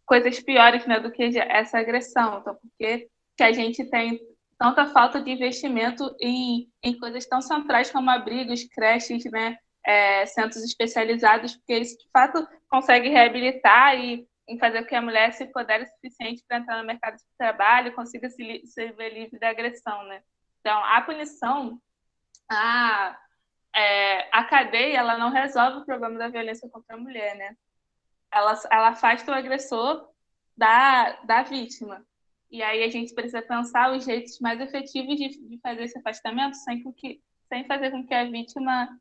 coisas piores, né, do que essa agressão. Então, por que a gente tem tanta falta de investimento em coisas tão centrais como abrigos, creches, né, centros especializados, porque eles, de fato, conseguem reabilitar e fazer com que a mulher se empodere o suficiente para entrar no mercado de trabalho, consiga se ver livre da agressão, né? Então, a punição, a cadeia, ela não resolve o problema da violência contra a mulher, né? Ela afasta o agressor da vítima. E aí a gente precisa pensar os jeitos mais efetivos de fazer esse afastamento sem fazer com que a vítima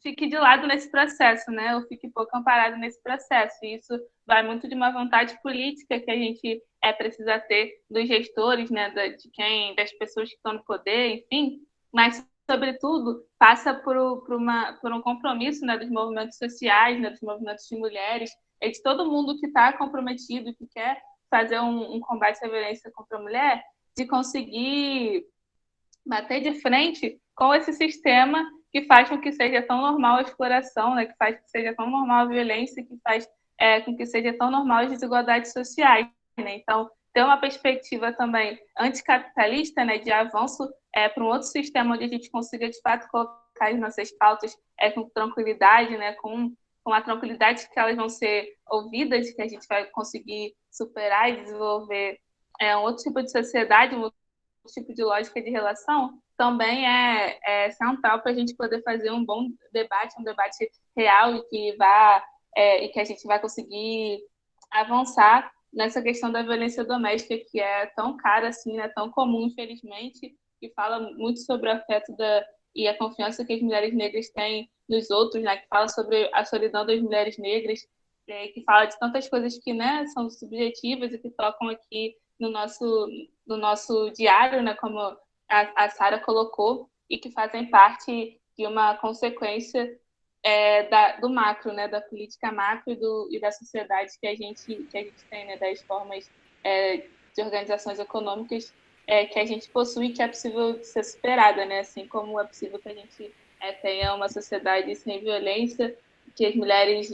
fique de lado nesse processo, né? Ou fique pouco amparado nesse processo. E isso vai muito de uma vontade política que a gente precisa ter dos gestores, né? Das pessoas que estão no poder, enfim. Mas, sobretudo, passa por um compromisso, né? Dos movimentos sociais, né? Dos movimentos de mulheres, de todo mundo que está comprometido, que quer fazer um combate à violência contra a mulher, de conseguir bater de frente com esse sistema que faz com que seja tão normal a exploração, né? Que faz com que seja tão normal a violência, que faz com que seja tão normal as desigualdades sociais, né? Então, ter uma perspectiva também anticapitalista, né, de avanço para um outro sistema onde a gente consiga, de fato, colocar as nossas pautas com tranquilidade, né, com a tranquilidade que elas vão ser ouvidas, que a gente vai conseguir superar e desenvolver um outro tipo de sociedade, um outro tipo de lógica de relação, também é central para a gente poder fazer um bom debate, um debate real e que a gente vai conseguir avançar nessa questão da violência doméstica, que é tão cara assim, né, tão comum, infelizmente, que fala muito sobre o afeto e a confiança que as mulheres negras têm nos outros, né, que fala sobre a solidão das mulheres negras, que fala de tantas coisas que, né, são subjetivas e que tocam aqui no nosso diário, né, como a Sara colocou, e que fazem parte de uma consequência do macro, né, da política macro e da sociedade que a gente tem, né, das formas de organizações econômicas que a gente possui, que é possível ser superada, né, assim como é possível que a gente tenha uma sociedade sem violência, que as mulheres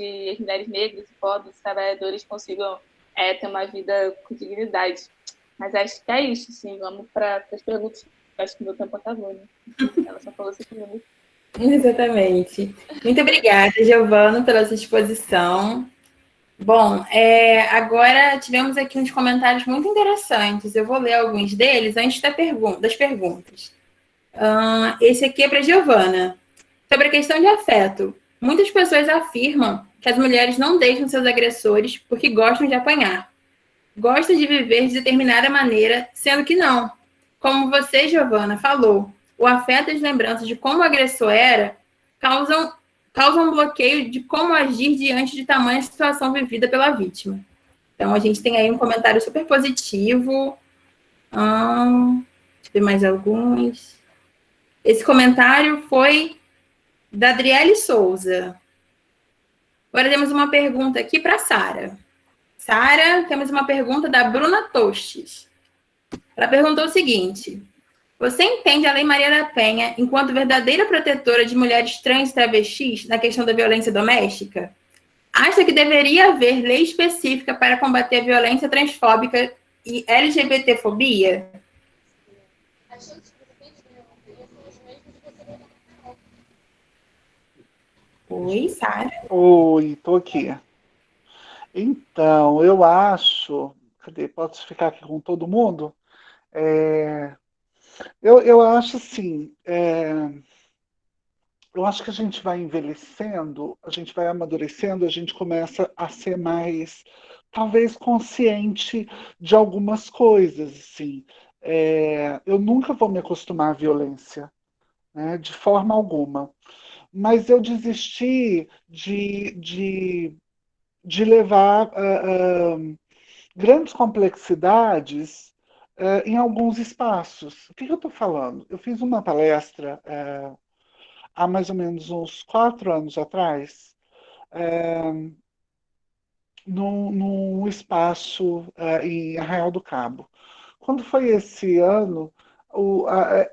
negras, pobres, trabalhadores consigam ter uma vida com dignidade. Mas acho que é isso, sim. Vamos para as perguntas. Acho que meu tempo acabou, né? Ela só falou 5 minutos. Exatamente. Muito obrigada, Giovana, pela sua exposição. Bom, agora tivemos aqui uns comentários muito interessantes. Eu vou ler alguns deles antes das perguntas. Esse aqui é para Giovana. Sobre a questão de afeto. Muitas pessoas afirmam que as mulheres não deixam seus agressores porque gostam de apanhar. Gostam de viver de determinada maneira, sendo que não. Como você, Giovana, falou, o afeto e as lembranças de como o agressor era causam um bloqueio de como agir diante de tamanha situação vivida pela vítima. Então, a gente tem aí um comentário super positivo. Deixa eu ver mais alguns. Esse comentário foi da Adriele Souza. Agora temos uma pergunta aqui para Sara. Sara, temos uma pergunta da Bruna Tostes. Ela perguntou o seguinte: você entende a Lei Maria da Penha enquanto verdadeira protetora de mulheres trans e travestis na questão da violência doméstica? Acha que deveria haver lei específica para combater a violência transfóbica e LGBTfobia? Oi, Sara. Oi, tô aqui. Então, eu acho. Cadê? Posso ficar aqui com todo mundo? Eu acho assim. Eu acho que a gente vai envelhecendo, a gente vai amadurecendo, a gente começa a ser mais, talvez, consciente de algumas coisas, assim. Eu nunca vou me acostumar à violência, né, de forma alguma. Mas eu desisti de levar grandes complexidades em alguns espaços. O que eu estou falando? Eu fiz uma palestra há mais ou menos uns 4 anos atrás, num espaço em Arraial do Cabo. Quando foi esse ano,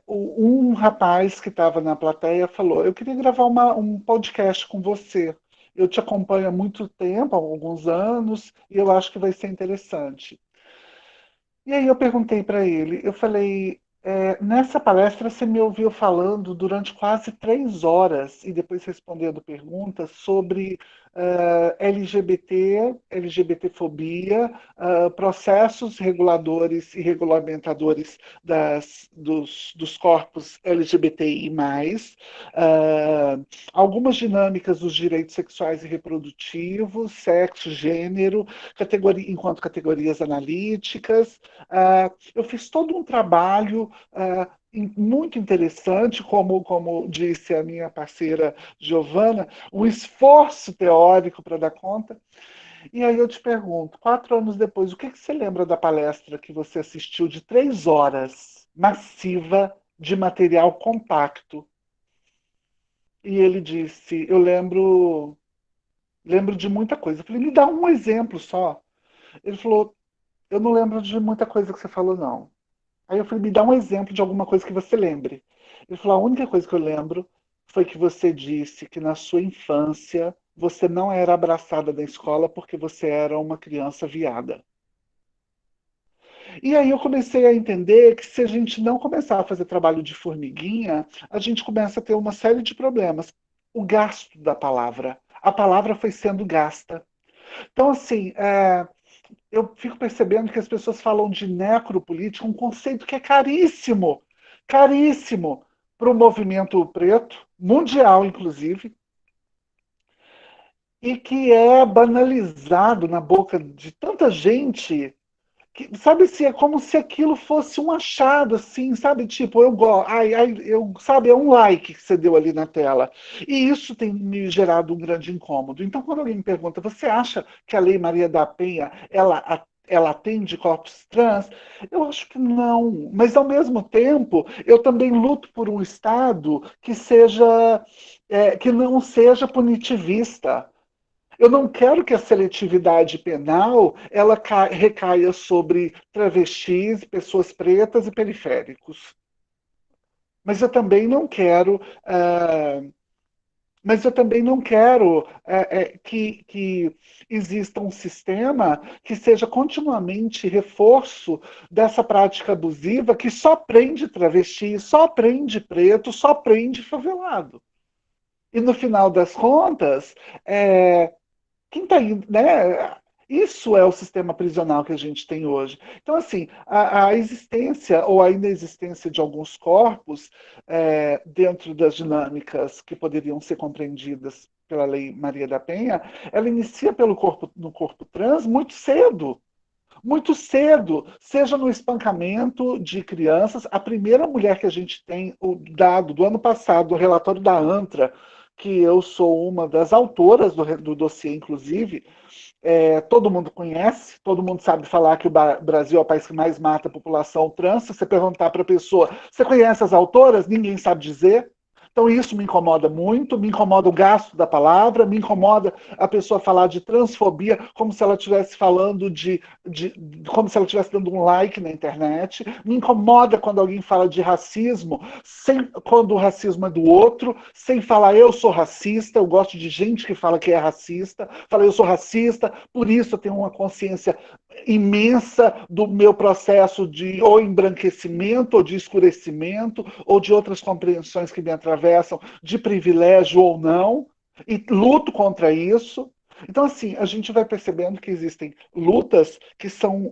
um rapaz que estava na plateia falou: eu queria gravar um podcast com você. Eu te acompanho há muito tempo, há alguns anos, e eu acho que vai ser interessante. E aí eu perguntei para ele, eu falei, nessa palestra você me ouviu falando durante quase 3 horas e depois respondendo perguntas sobre LGBT, LGBTfobia, processos reguladores e regulamentadores dos corpos LGBTI+, algumas dinâmicas dos direitos sexuais e reprodutivos, sexo, gênero, enquanto categorias analíticas. Eu fiz todo um trabalho muito interessante, como disse a minha parceira Giovana, um esforço teórico para dar conta. E aí eu te pergunto, 4 anos depois, o que você lembra da palestra que você assistiu de 3 horas, massiva, de material compacto? E ele disse, eu lembro de muita coisa. Eu falei, me dá um exemplo só. Ele falou, eu não lembro de muita coisa que você falou, não. Aí eu falei, me dá um exemplo de alguma coisa que você lembre. Ele falou, a única coisa que eu lembro foi que você disse que na sua infância você não era abraçada da escola porque você era uma criança viada. E aí eu comecei a entender que se a gente não começar a fazer trabalho de formiguinha, a gente começa a ter uma série de problemas. O gasto da palavra. A palavra foi sendo gasta. Então, assim, eu fico percebendo que as pessoas falam de necropolítica, um conceito que é caríssimo para o movimento preto, mundial inclusive, e que é banalizado na boca de tanta gente que, sabe, se é como se aquilo fosse um achado, assim, sabe, tipo, eu gosto, sabe, é um like que você deu ali na tela. E isso tem me gerado um grande incômodo. Então, quando alguém me pergunta, você acha que a Lei Maria da Penha, ela atende corpos trans? Eu acho que não. Mas, ao mesmo tempo, eu também luto por um Estado que não seja punitivista. Eu não quero que a seletividade penal ela recaia sobre travestis, pessoas pretas e periféricos. Mas eu também não quero Mas eu também não quero que exista um sistema que seja continuamente reforço dessa prática abusiva que só prende travesti, só prende preto, só prende favelado. E no final das contas, quem está indo, né? Isso é o sistema prisional que a gente tem hoje. Então, assim, a existência ou a inexistência de alguns corpos dentro das dinâmicas que poderiam ser compreendidas pela Lei Maria da Penha, ela inicia no corpo trans muito cedo, seja no espancamento de crianças. A primeira mulher que a gente tem, o dado do ano passado, o relatório da ANTRA, que eu sou uma das autoras do dossiê, inclusive, todo mundo conhece, todo mundo sabe falar que o Brasil é o país que mais mata a população trans. Se você perguntar para a pessoa, você conhece as autoras? Ninguém sabe dizer. Então isso me incomoda muito, me incomoda o gasto da palavra, me incomoda a pessoa falar de transfobia como se ela estivesse falando como se ela estivesse dando um like na internet, me incomoda quando alguém fala de racismo, quando o racismo é do outro, sem falar eu sou racista. Eu gosto de gente que fala que é racista, fala eu sou racista, por isso eu tenho uma consciência imensa do meu processo de ou embranquecimento, ou de escurecimento, ou de outras compreensões que me atravessam, de privilégio ou não, e luto contra isso. Então, assim, a gente vai percebendo que existem lutas que são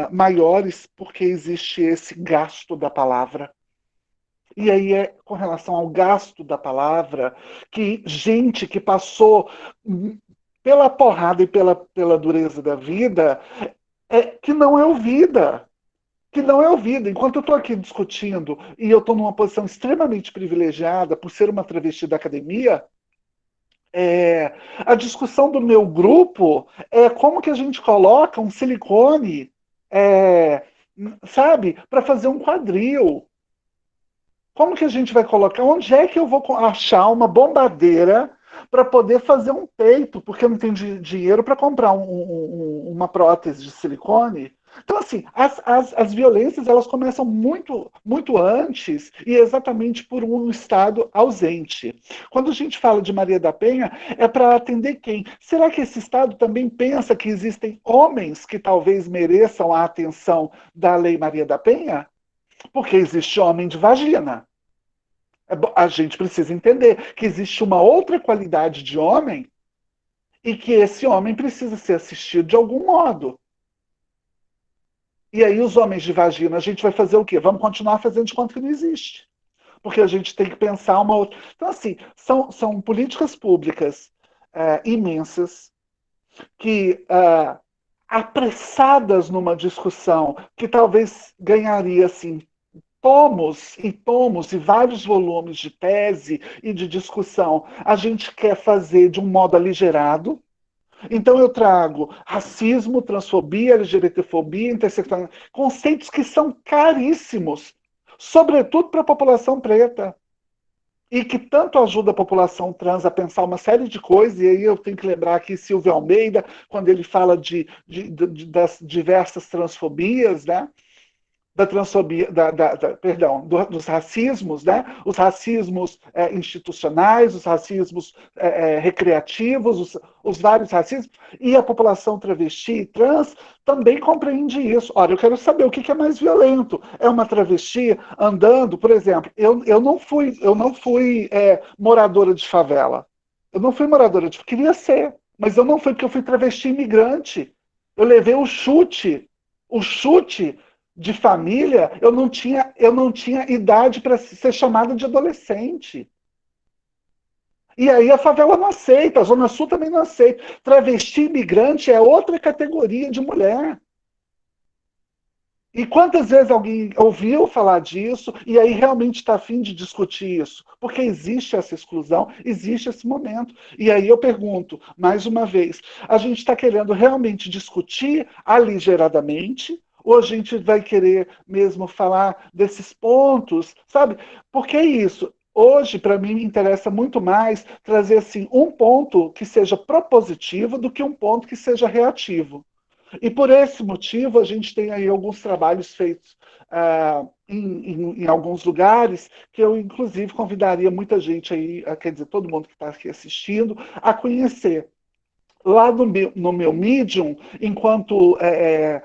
maiores porque existe esse gasto da palavra. E aí com relação ao gasto da palavra, que gente que passou pela porrada e pela dureza da vida, que não é ouvida. Que não é ouvida. Enquanto eu estou aqui discutindo e eu estou numa posição extremamente privilegiada por ser uma travesti da academia, a discussão do meu grupo é como que a gente coloca um silicone, sabe, para fazer um quadril. Como que a gente vai colocar? Onde é que eu vou achar uma bombadeira para poder fazer um peito? Porque eu não tenho dinheiro para comprar uma prótese de silicone. Então, assim, as violências elas começam muito, muito antes e exatamente por um Estado ausente. Quando a gente fala de Maria da Penha, é para atender quem? Será que esse Estado também pensa que existem homens que talvez mereçam a atenção da Lei Maria da Penha? Porque existe homem de vagina. A gente precisa entender que existe uma outra qualidade de homem e que esse homem precisa ser assistido de algum modo. E aí os homens de vagina, a gente vai fazer o quê? Vamos continuar fazendo de conta que não existe. Porque a gente tem que pensar uma outra... Então, assim, são políticas públicas imensas que, apressadas numa discussão que talvez ganharia, assim, tomos e vários volumes de tese e de discussão, a gente quer fazer de um modo aligerado. Então eu trago racismo, transfobia, LGBTfobia, interseccionalidade, conceitos que são caríssimos, sobretudo para a população preta, e que tanto ajuda a população trans a pensar uma série de coisas. E aí eu tenho que lembrar aqui Silvio Almeida, quando ele fala das diversas transfobias, né? Da transfobia, dos racismos, né? Os racismos institucionais, os racismos recreativos, os vários racismos, e a população travesti e trans também compreende isso. Ora, eu quero saber o que é mais violento. É uma travesti andando, por exemplo, eu não fui moradora de favela. Eu não fui moradora de... Queria ser, mas eu não fui porque eu fui travesti imigrante. Eu levei o chute de família. Eu não tinha idade para ser chamada de adolescente. E aí a favela não aceita, a Zona Sul também não aceita. Travesti imigrante é outra categoria de mulher. E quantas vezes alguém ouviu falar disso e aí realmente está a fim de discutir isso? Porque existe essa exclusão, existe esse momento. E aí eu pergunto, mais uma vez, a gente está querendo realmente discutir aligeradamente, ou a gente vai querer mesmo falar desses pontos, sabe? Porque é isso. Hoje, para mim, me interessa muito mais trazer assim, um ponto que seja propositivo do que um ponto que seja reativo. E por esse motivo, a gente tem aí alguns trabalhos feitos em alguns lugares, que eu, inclusive, convidaria muita gente aí, quer dizer, todo mundo que está aqui assistindo, a conhecer. Lá no meu Medium, enquanto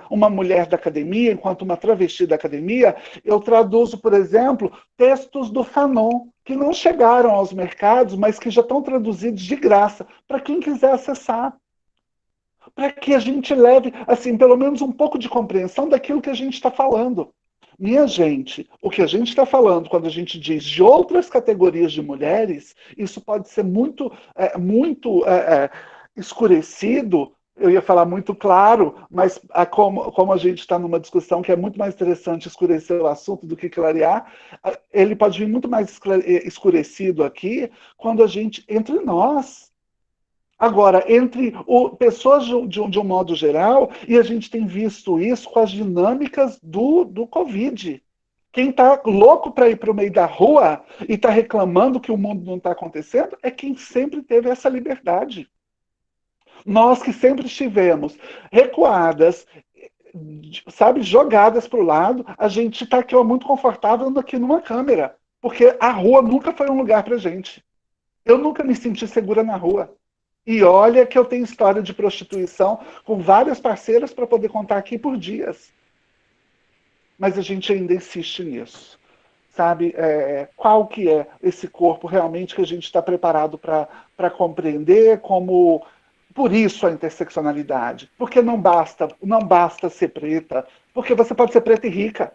uma mulher da academia, enquanto uma travesti da academia, eu traduzo, por exemplo, textos do Fanon, que não chegaram aos mercados, mas que já estão traduzidos de graça, para quem quiser acessar. Para que a gente leve, assim, pelo menos um pouco de compreensão daquilo que a gente está falando. Minha gente, o que a gente está falando quando a gente diz de outras categorias de mulheres, isso pode ser muito escurecido, eu ia falar muito claro, mas como a gente está numa discussão que é muito mais interessante escurecer o assunto do que clarear, ele pode vir muito mais escurecido aqui quando a gente, entre nós. Agora, entre pessoas de um modo geral, e a gente tem visto isso com as dinâmicas do Covid. Quem está louco para ir para o meio da rua e está reclamando que o mundo não está acontecendo é quem sempre teve essa liberdade. Nós que sempre estivemos recuadas, sabe, jogadas para o lado, a gente está aqui muito confortável aqui numa câmera, porque a rua nunca foi um lugar para gente. Eu nunca me senti segura na rua. E olha que eu tenho história de prostituição com várias parceiras para poder contar aqui por dias. Mas a gente ainda insiste nisso. Sabe, qual que é esse corpo realmente que a gente está preparado para compreender como... Por isso a interseccionalidade. Porque não basta ser preta, porque você pode ser preta e rica.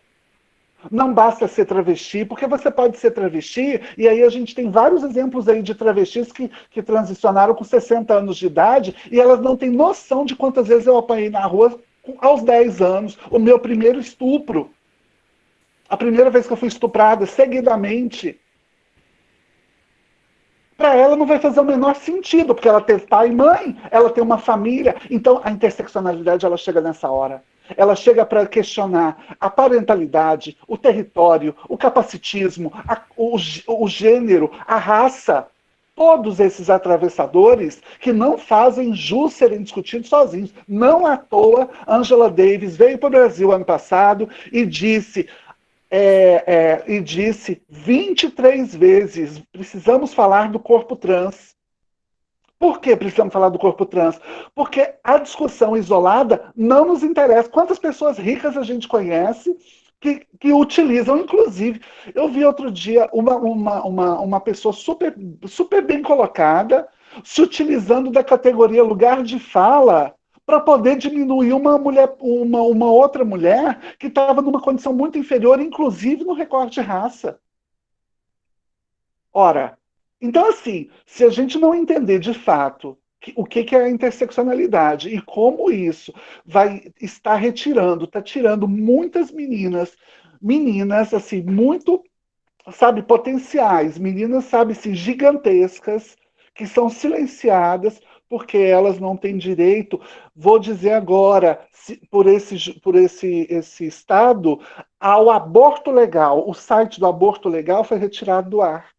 Não basta ser travesti, porque você pode ser travesti, e aí a gente tem vários exemplos aí de travestis que transicionaram com 60 anos de idade, e elas não têm noção de quantas vezes eu apanhei na rua aos 10 anos, o meu primeiro estupro. A primeira vez que eu fui estuprada, seguidamente. Para ela não vai fazer o menor sentido, porque ela teve pai e mãe, ela tem uma família. Então, a interseccionalidade, ela chega nessa hora. Ela chega para questionar a parentalidade, o território, o capacitismo, o gênero, a raça. Todos esses atravessadores que não fazem jus serem discutidos sozinhos. Não à toa, Angela Davis veio para o Brasil ano passado e disse 23 vezes, precisamos falar do corpo trans. Por que precisamos falar do corpo trans? Porque a discussão isolada não nos interessa. Quantas pessoas ricas a gente conhece que utilizam, inclusive, eu vi outro dia uma pessoa super, super bem colocada se utilizando da categoria lugar de fala para poder diminuir uma outra mulher que estava numa condição muito inferior, inclusive no recorte de raça. Ora, então assim, se a gente não entender de fato o que é a interseccionalidade e como isso vai estar está tirando muitas meninas assim, muito, sabe, potenciais, meninas, sabe, assim, gigantescas, que são silenciadas porque elas não têm direito, vou dizer agora, por esse estado, ao aborto legal. O site do aborto legal foi retirado do ar.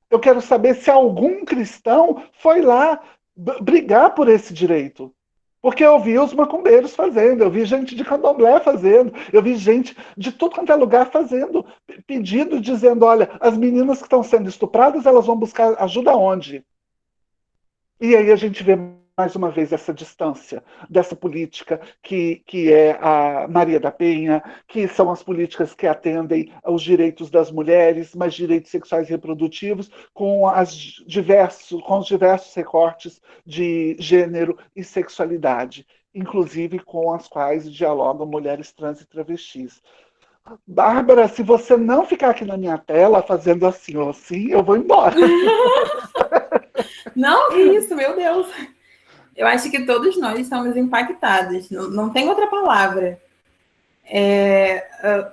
Eu quero saber se algum cristão foi lá brigar por esse direito. Porque eu vi os macumbeiros fazendo, eu vi gente de candomblé fazendo, eu vi gente de tudo quanto é lugar fazendo pedido, dizendo, olha, as meninas que estão sendo estupradas, elas vão buscar ajuda onde? E aí a gente vê mais uma vez essa distância dessa política que é a Maria da Penha, que são as políticas que atendem aos direitos das mulheres, mas direitos sexuais e reprodutivos, com os diversos recortes de gênero e sexualidade, inclusive com as quais dialogam mulheres trans e travestis. Bárbara, se você não ficar aqui na minha tela fazendo assim ou assim, eu vou embora. Não, que isso, meu Deus. Eu acho que todos nós estamos impactados. Não tem outra palavra.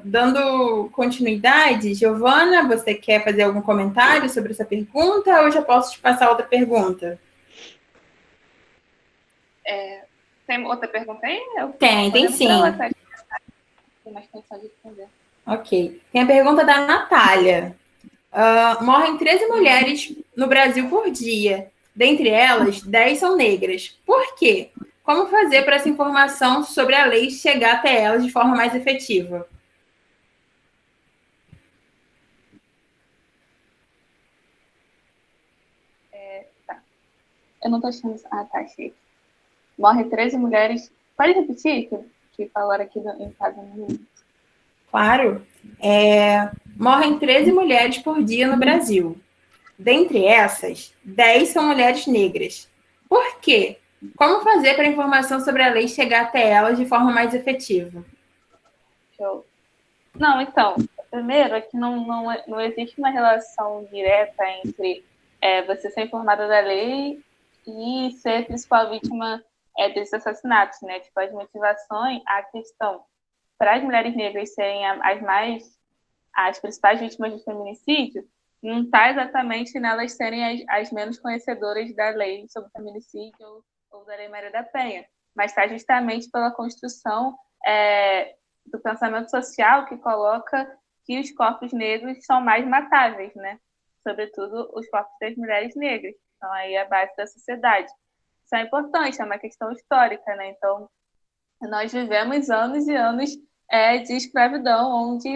Dando continuidade, Giovana, você quer fazer algum comentário sobre essa pergunta ou eu já posso te passar outra pergunta? Tem outra pergunta aí? Tem sim. Ok. Tem a pergunta da Natália. Morrem 13 mulheres no Brasil por dia. Dentre elas, 10 são negras. Por quê? Como fazer para essa informação sobre a lei chegar até elas de forma mais efetiva? Eu não tô achando... Ah, tá, achei. Morre 13 mulheres... Pode repetir que falaram aqui em Estados Unidos? Claro. Morrem 13 mulheres por dia no Brasil. Dentre essas, 10 são mulheres negras. Por quê? Como fazer para a informação sobre a lei chegar até elas de forma mais efetiva? Show. Não, então, primeiro é que não existe uma relação direta entre você ser informada da lei e ser a principal vítima desses assassinatos, né? Tipo, as motivações, a questão para as mulheres negras serem as principais vítimas de feminicídio, não está exatamente nelas serem as menos conhecedoras da lei sobre feminicídio ou da Lei Maria da Penha, mas está justamente pela construção do pensamento social que coloca que os corpos negros são mais matáveis, né? Sobretudo os corpos das mulheres negras, que são aí a base da sociedade. Isso é importante, é uma questão histórica, né? Então, nós vivemos anos e anos de escravidão, onde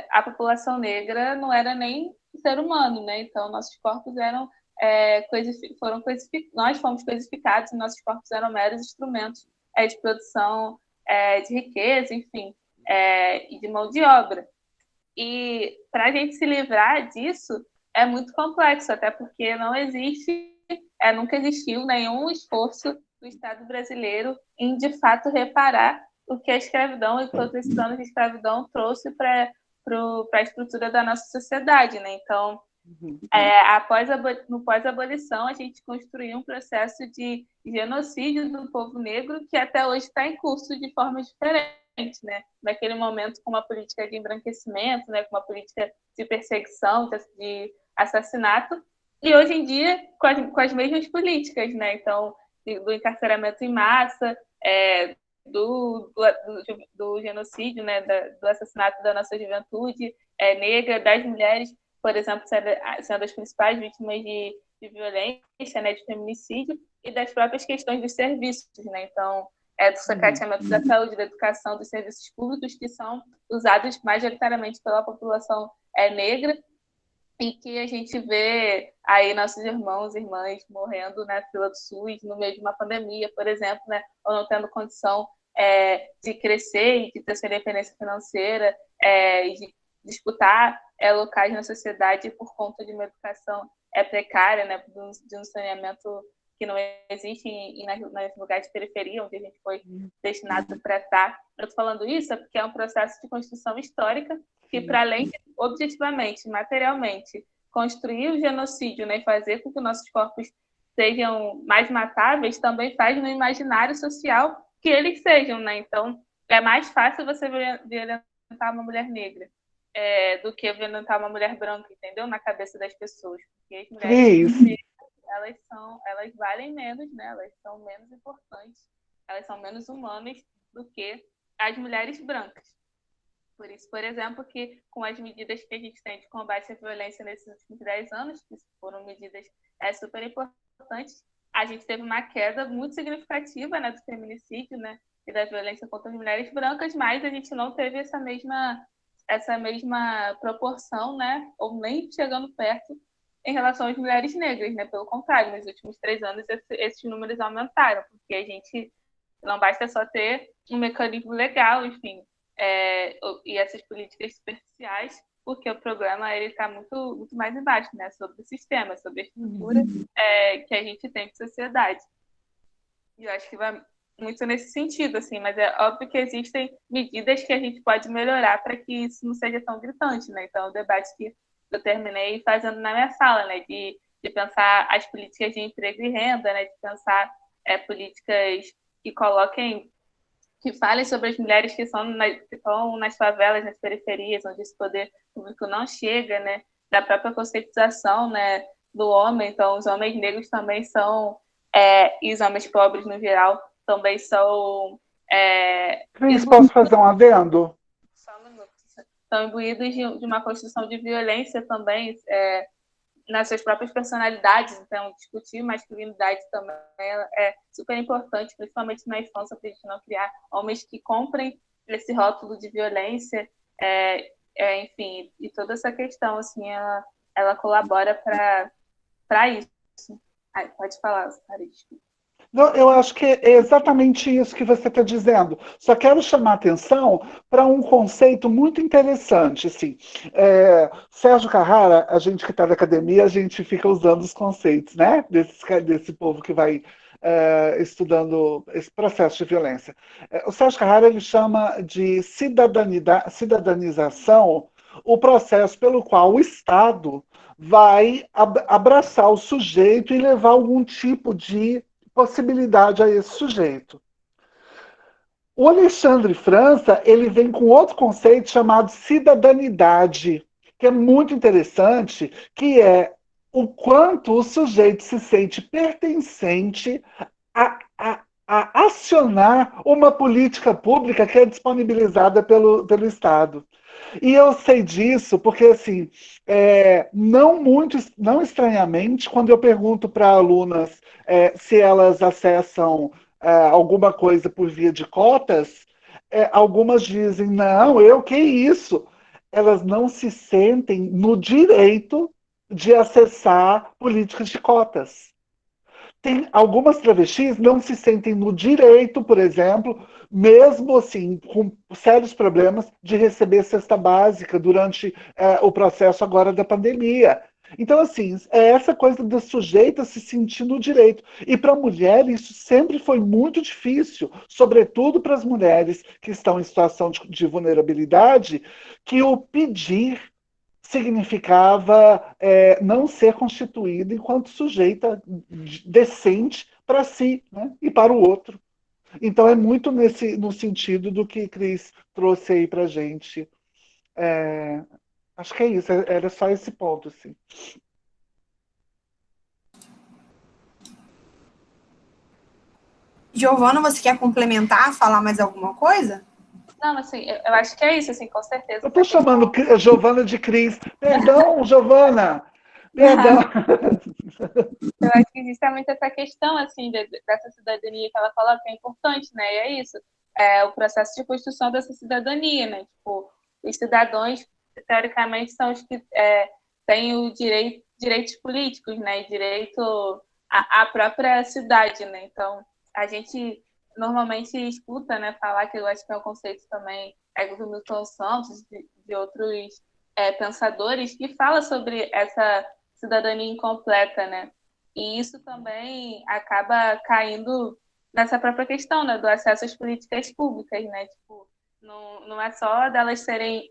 a população negra não era nem ser humano, né? Então, nossos corpos eram nós fomos coisificados e nossos corpos eram meros instrumentos de produção de riqueza, enfim, e de mão de obra. E para a gente se livrar disso é muito complexo, até porque nunca existiu nenhum esforço do Estado brasileiro em, de fato, reparar o que a escravidão e todos esses anos de escravidão trouxe para a estrutura da nossa sociedade, né? Então, no pós-abolição, a gente construiu um processo de genocídio do povo negro que até hoje está em curso de formas diferentes, né? Naquele momento, com uma política de embranquecimento, né? Com uma política de perseguição, de assassinato, e hoje em dia com as mesmas políticas, né? Então, do encarceramento em massa, do genocídio, né? Do assassinato da nossa juventude negra, das mulheres, por exemplo, sendo as principais vítimas de violência, né, de feminicídio, e das próprias questões dos serviços, né? Então, do sucateamento da saúde, da educação, dos serviços públicos que são usados majoritariamente pela população negra, e que a gente vê aí nossos irmãos e irmãs morrendo na fila do SUS no meio de uma pandemia, por exemplo, né, ou não tendo condição de crescer e de ter sua independência financeira, e de disputar locais na sociedade por conta de uma educação precária, né, de um saneamento que não existe nos lugares de periferia, onde a gente foi destinado para estar. Eu estou falando isso porque é um processo de construção histórica que, para além de, objetivamente, materialmente, construir o genocídio, né, e fazer com que nossos corpos sejam mais matáveis, também faz no imaginário social que eles sejam, né? Então, é mais fácil você violentar uma mulher negra do que violentar uma mulher branca, entendeu? Na cabeça das pessoas. Porque as mulheres negras, elas valem menos, né? Elas são menos importantes, elas são menos humanas do que as mulheres brancas. Por isso, por exemplo, que com as medidas que a gente tem de combate à violência nesses últimos 10 anos, que foram medidas super importantes, a gente teve uma queda muito significativa, né, do feminicídio, né, e da violência contra as mulheres brancas, mas a gente não teve essa mesma proporção, né, ou nem chegando perto em relação às mulheres negras, né? Pelo contrário, nos últimos 3 anos esses números aumentaram, porque a gente não basta só ter um mecanismo legal, enfim, e essas políticas superficiais, porque o problema está muito, muito mais embaixo, né? Sobre o sistema, sobre a estrutura que a gente tem para a sociedade. E eu acho que vai muito nesse sentido, assim, mas é óbvio que existem medidas que a gente pode melhorar para que isso não seja tão gritante, né? Então, o debate que eu terminei fazendo na minha sala, né? De pensar as políticas de emprego e renda, né? De pensar políticas que falem sobre as mulheres que estão nas favelas, nas periferias, onde esse poder público não chega, né? Da própria conscientização, né? Do homem. Então, os homens negros também são, e os homens pobres no geral também são. Cris, posso fazer um adendo? Só um minuto. São imbuídos de uma construção de violência também, nas suas próprias personalidades. Então, discutir masculinidade também é super importante, principalmente na infância, para a gente não criar homens que comprem esse rótulo de violência, enfim, e toda essa questão, assim, ela colabora para isso. Ai, pode falar, Sara, desculpa. Não, eu acho que é exatamente isso que você está dizendo. Só quero chamar atenção para um conceito muito interessante. Assim. Sérgio Carrara, a gente que está na academia, a gente fica usando os conceitos, né? Desse povo que vai estudando esse processo de violência. O Sérgio Carrara ele chama de cidadanização o processo pelo qual o Estado vai abraçar o sujeito e levar algum tipo de possibilidade a esse sujeito. O Alexandre França, ele vem com outro conceito chamado cidadanidade, que é muito interessante, que é o quanto o sujeito se sente pertencente a acionar uma política pública que é disponibilizada pelo Estado. E eu sei disso porque, assim, não estranhamente, quando eu pergunto para alunas se elas acessam alguma coisa por via de cotas, algumas dizem, não, que isso? Elas não se sentem no direito de acessar políticas de cotas. Tem algumas travestis não se sentem no direito, por exemplo, mesmo assim, com sérios problemas, de receber cesta básica durante o processo agora da pandemia. Então, assim, é essa coisa do sujeito se sentir no direito. E para a mulher, isso sempre foi muito difícil, sobretudo para as mulheres que estão em situação de vulnerabilidade, que o pedir significava não ser constituída enquanto sujeita decente para si, né, e para o outro. Então é muito no sentido do que Cris trouxe aí para a gente. Acho que é isso, era só esse ponto. Assim. Giovana, você quer complementar, falar mais alguma coisa? Não, assim, eu acho que é isso, assim, com certeza. Eu estou chamando a Giovana de Cris. Perdão, Giovana! Perdão! Eu acho que justamente essa questão, assim, dessa cidadania que ela coloca é importante, né? E é isso. O processo de construção dessa cidadania, né? Tipo, os cidadãos, teoricamente, são os que têm o direitos políticos, né? Direito à própria cidade, né? Então, a gente normalmente escuta, né, falar, que eu acho que é um conceito também do Milton Santos, de outros pensadores, que fala sobre essa cidadania incompleta, né? E isso também acaba caindo nessa própria questão, né, do acesso às políticas públicas, né? Tipo, não é só delas serem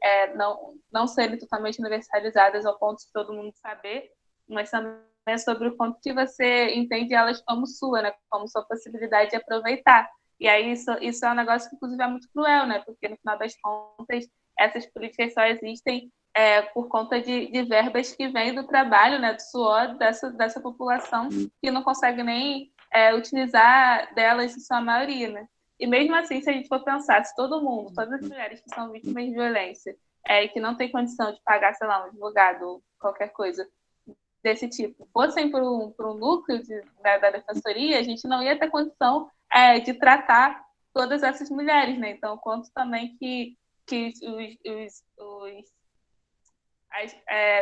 não serem totalmente universalizadas ao ponto de todo mundo saber, mas também é sobre o quanto que você entende elas como sua, né? Como sua possibilidade de aproveitar. E aí isso é um negócio que, inclusive, é muito cruel, né? Porque, no final das contas, essas políticas só existem por conta de verbas que vêm do trabalho, né? Do suor dessa população, que não consegue nem utilizar delas em sua maioria, né? E mesmo assim, se a gente for pensar, se todo mundo, todas as mulheres que são vítimas de violência e que não tem condição de pagar, sei lá, um advogado ou qualquer coisa desse tipo, fossem para um núcleo da defensoria, a gente não ia ter condição de tratar todas essas mulheres, né? Então, quanto também que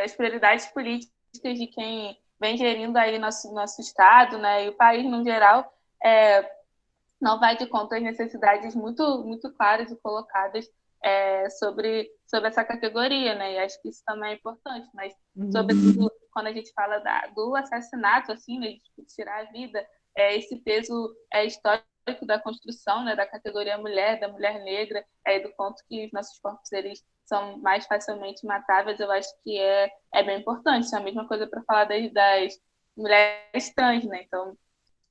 as prioridades políticas de quem vem gerindo aí nosso Estado, né, e o país no geral, não vai de conta às necessidades muito, muito claras e colocadas sobre essa categoria, né? E acho que isso também é importante, mas sobretudo quando a gente fala do assassinato, assim, né, de tirar a vida, esse peso histórico da construção, né, da categoria mulher, da mulher negra, do ponto que os nossos corpos eles são mais facilmente matáveis, eu acho que é bem importante. Isso é a mesma coisa para falar das mulheres trans, né? Então,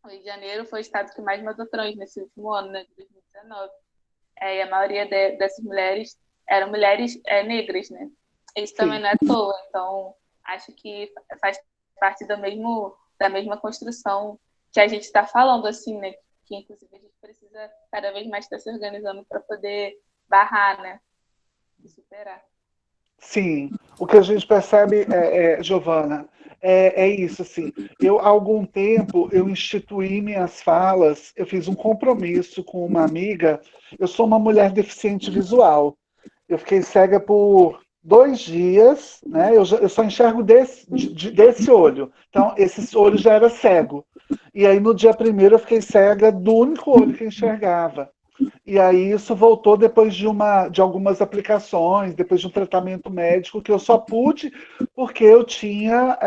o Rio de Janeiro foi o estado que mais matou trans nesse último ano, né, de 2019. E a maioria dessas mulheres eram mulheres negras, né? Isso também não é à toa. Então, acho que faz parte da mesma construção que a gente está falando, assim, né? Que, inclusive, a gente precisa cada vez mais estar se organizando para poder barrar, né? E superar. Sim, o que a gente percebe, Giovana, é isso, assim. Há algum tempo, eu instituí minhas falas, eu fiz um compromisso com uma amiga, eu sou uma mulher deficiente visual. Eu fiquei cega por 2 dias, né? Eu só enxergo desse olho. Então, esse olho já era cego. E aí, no dia primeiro, eu fiquei cega do único olho que eu enxergava. E aí, isso voltou depois de algumas aplicações, depois de um tratamento médico, que eu só pude porque eu tinha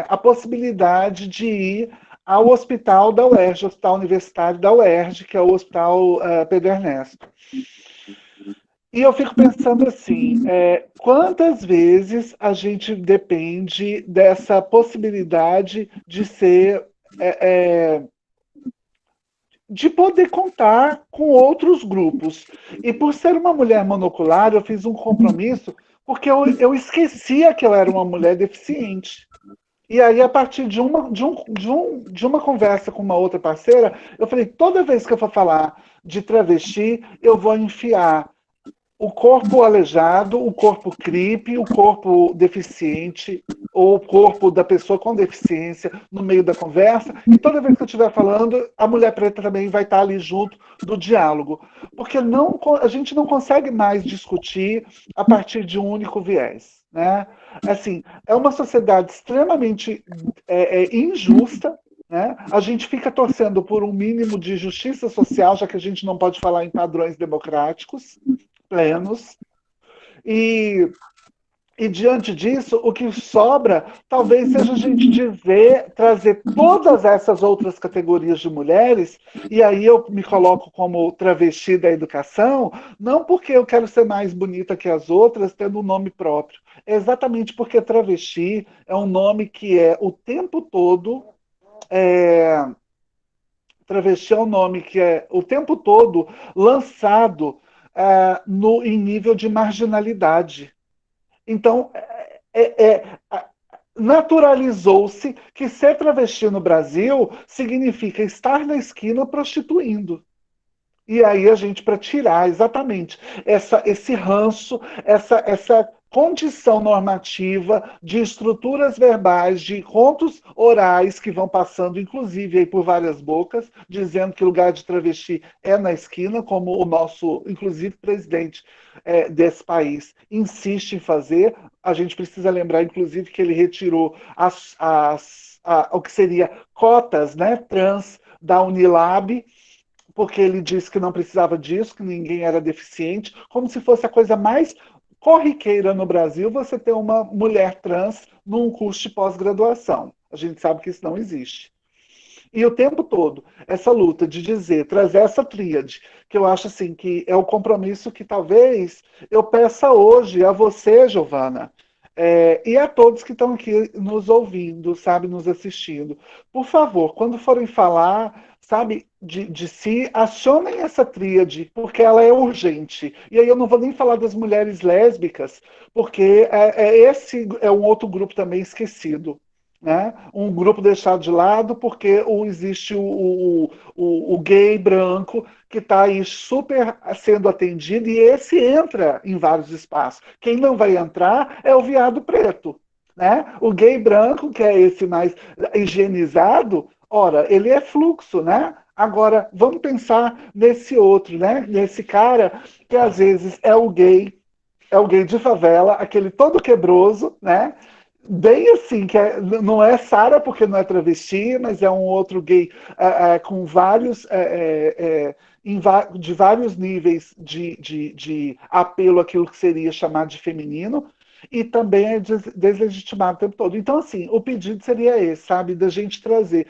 a possibilidade de ir ao hospital da UERJ, Hospital Universitário da UERJ, que é o Hospital Pedro Ernesto. E eu fico pensando assim, quantas vezes a gente depende dessa possibilidade de ser, de poder contar com outros grupos. E por ser uma mulher monocular, eu fiz um compromisso porque eu esquecia que eu era uma mulher deficiente. E aí, a partir de uma conversa com uma outra parceira, eu falei, toda vez que eu for falar de travesti, eu vou enfiar o corpo aleijado, o corpo CRIP, o corpo deficiente, ou o corpo da pessoa com deficiência no meio da conversa, e toda vez que eu estiver falando, a mulher preta também vai estar ali junto do diálogo. Porque a gente não consegue mais discutir a partir de um único viés. Né? Assim, é uma sociedade extremamente injusta, né? A gente fica torcendo por um mínimo de justiça social, já que a gente não pode falar em padrões democráticos plenos, e diante disso, o que sobra talvez seja a gente trazer todas essas outras categorias de mulheres, e aí eu me coloco como travesti da educação, não porque eu quero ser mais bonita que as outras, tendo um nome próprio, é exatamente porque travesti é um nome que é o tempo todo. Travesti é um nome que é o tempo todo lançado em nível de marginalidade. Então, naturalizou-se que ser travesti no Brasil significa estar na esquina prostituindo. E aí a gente, para tirar exatamente esse ranço, essa condição normativa de estruturas verbais, de contos orais que vão passando, inclusive, aí por várias bocas, dizendo que o lugar de travesti é na esquina, como o nosso, inclusive, presidente desse país insiste em fazer. A gente precisa lembrar, inclusive, que ele retirou o que seria cotas, né, trans da Unilab, porque ele disse que não precisava disso, que ninguém era deficiente, como se fosse a coisa mais corriqueira no Brasil você ter uma mulher trans num curso de pós-graduação. A gente sabe que isso não existe. E o tempo todo, essa luta de trazer essa tríade, que eu acho assim, que é o compromisso que talvez eu peça hoje a você, Giovana, e a todos que estão aqui nos ouvindo, sabe, nos assistindo. Por favor, quando forem falar, sabe, de si, acionem essa tríade, porque ela é urgente. E aí eu não vou nem falar das mulheres lésbicas, porque esse é um outro grupo também esquecido. Né? Um grupo deixado de lado porque existe o gay branco que está aí super sendo atendido, e esse entra em vários espaços. Quem não vai entrar é o viado preto. Né? O gay branco, que é esse mais higienizado, ora, ele é fluxo, né? Agora, vamos pensar nesse outro, né? Nesse cara que às vezes é o gay de favela, aquele todo quebroso, né? Bem assim, que não é Sara porque não é travesti, mas é um outro gay com vários, de vários níveis de apelo àquilo que seria chamado de feminino, e também é deslegitimado o tempo todo. Então, assim, o pedido seria esse, sabe, da gente trazer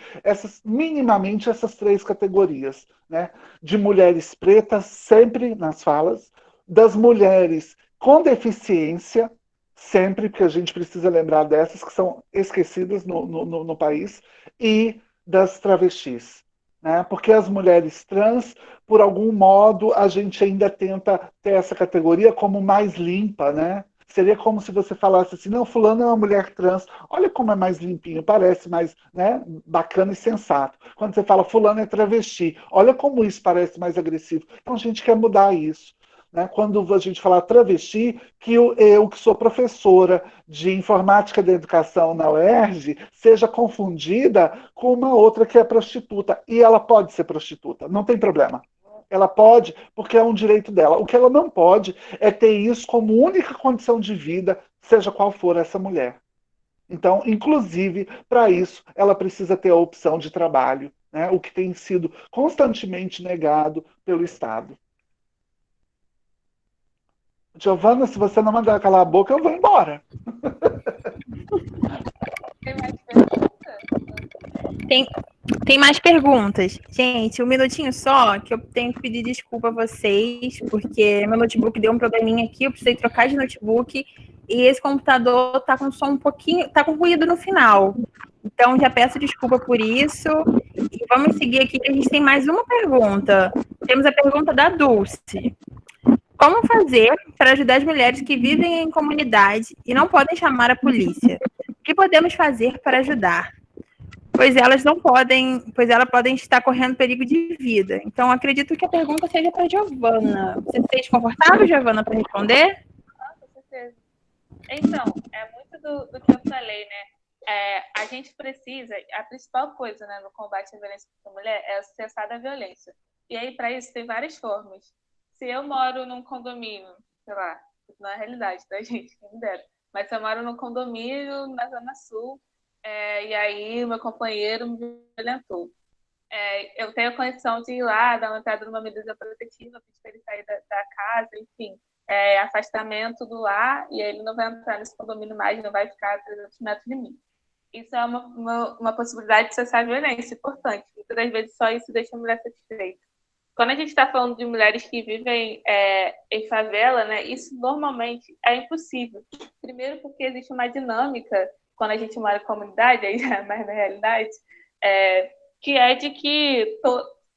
minimamente essas 3 categorias, né? De mulheres pretas sempre nas falas, das mulheres com deficiência, sempre, porque a gente precisa lembrar dessas que são esquecidas no país, e das travestis. Né? Porque as mulheres trans, por algum modo, a gente ainda tenta ter essa categoria como mais limpa, né? Seria como se você falasse assim, não, fulano é uma mulher trans, olha como é mais limpinho, parece mais, né, bacana e sensato. Quando você fala fulano é travesti, olha como isso parece mais agressivo. Então a gente quer mudar isso. Né? Quando a gente fala travesti, que eu que sou professora de informática da educação na UERJ, seja confundida com uma outra que é prostituta. E ela pode ser prostituta, não tem problema. Ela pode porque é um direito dela. O que ela não pode é ter isso como única condição de vida, seja qual for essa mulher. Então, inclusive, para isso, ela precisa ter a opção de trabalho, né? O que tem sido constantemente negado pelo Estado. Giovana, se você não mandar calar a boca, eu vou embora. Tem mais perguntas? Tem mais perguntas. Gente, um minutinho só, que eu tenho que pedir desculpa a vocês, porque meu notebook deu um probleminha aqui, eu precisei trocar de notebook, e esse computador tá com som um pouquinho, tá com ruído no final. Então, já peço desculpa por isso. E vamos seguir aqui, que a gente tem mais uma pergunta. Temos a pergunta da Dulce. Como fazer para ajudar as mulheres que vivem em comunidade e não podem chamar a polícia? O que podemos fazer para ajudar? Pois elas podem estar correndo perigo de vida. Então, acredito que a pergunta seja para a Giovana. Você se sente confortável, Giovana, para responder? Com certeza. Então, é muito do que eu falei, né? A gente precisa, a principal coisa, né, no combate à violência contra a mulher é o cessar da violência. E aí, para isso, tem várias formas. Se eu moro num condomínio, sei lá, não é a realidade da gente, quem me dera, mas se eu moro num condomínio na Zona Sul, e aí o meu companheiro me violentou. Eu tenho a condição de ir lá, dar uma entrada numa medida protetiva, pedir para ele sair da casa, enfim, afastamento do lar, e aí ele não vai entrar nesse condomínio mais, não vai ficar a 300 metros de mim. Isso é uma possibilidade de cessar a violência importante. Muitas das vezes só isso deixa a mulher satisfeita. Quando a gente está falando de mulheres que vivem em favela, né, isso normalmente é impossível. Primeiro porque existe uma dinâmica, quando a gente mora em comunidade, aí já é mais na realidade, que é de que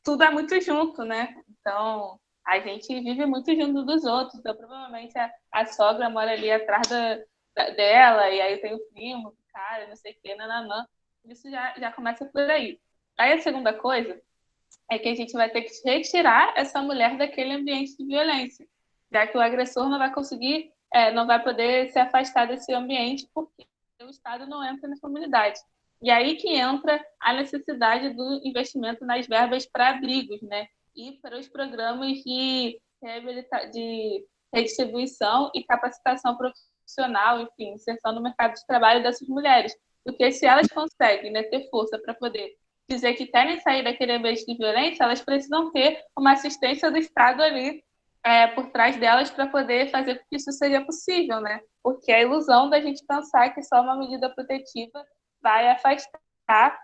tudo é muito junto, né? Então, a gente vive muito junto dos outros. Então, provavelmente, a sogra mora ali atrás dela, e aí tem o primo, cara, não sei o quê, nananã. Isso já começa por aí. Aí, a segunda coisa é que a gente vai ter que retirar essa mulher daquele ambiente de violência, já que o agressor não vai conseguir, não vai poder se afastar desse ambiente porque o Estado não entra na comunidade. E aí que entra a necessidade do investimento nas verbas para abrigos, né? E para os programas de redistribuição e capacitação profissional, enfim, inserção no mercado de trabalho dessas mulheres. Porque se elas conseguem, né, ter força para poder dizer que querem sair daquele ambiente de violência, elas precisam ter uma assistência do Estado ali por trás delas para poder fazer com que isso seja possível, né? Porque a ilusão da gente pensar que só uma medida protetiva vai afastar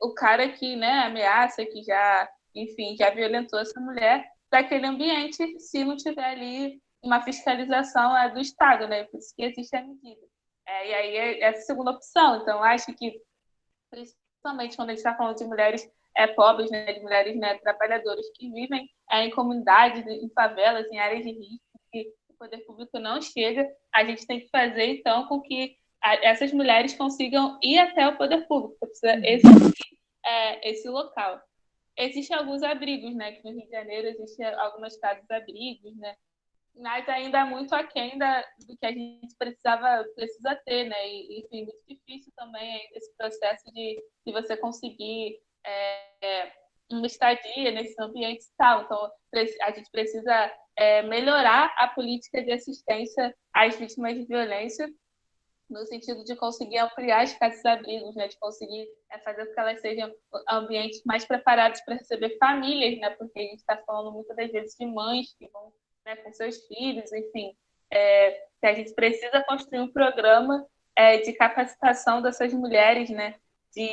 o cara que, né, ameaça, que já, enfim, já violentou essa mulher daquele ambiente, se não tiver ali uma fiscalização do Estado, né? Por isso que existe a medida. E aí é essa segunda opção. Então, acho que, principalmente quando a gente está falando de mulheres pobres, né, de mulheres, né, trabalhadoras que vivem em comunidades, em favelas, em áreas de risco, que o poder público não chega, a gente tem que fazer, então, com que essas mulheres consigam ir até o poder público, precisa existir esse local. Existem alguns abrigos, né, que no Rio de Janeiro existem algumas casas abrigos, né, mas ainda é muito aquém do que a gente precisa ter, né, e enfim, muito difícil também esse processo de você conseguir uma estadia nesse ambiente e tal. Então, a gente precisa melhorar a política de assistência às vítimas de violência, no sentido de conseguir ampliar as casas-abrigos, né, de conseguir fazer com que elas sejam ambientes mais preparados para receber famílias, né, porque a gente está falando muitas das vezes de mães que vão, né, com seus filhos, enfim, que a gente precisa construir um programa de capacitação dessas mulheres, né, de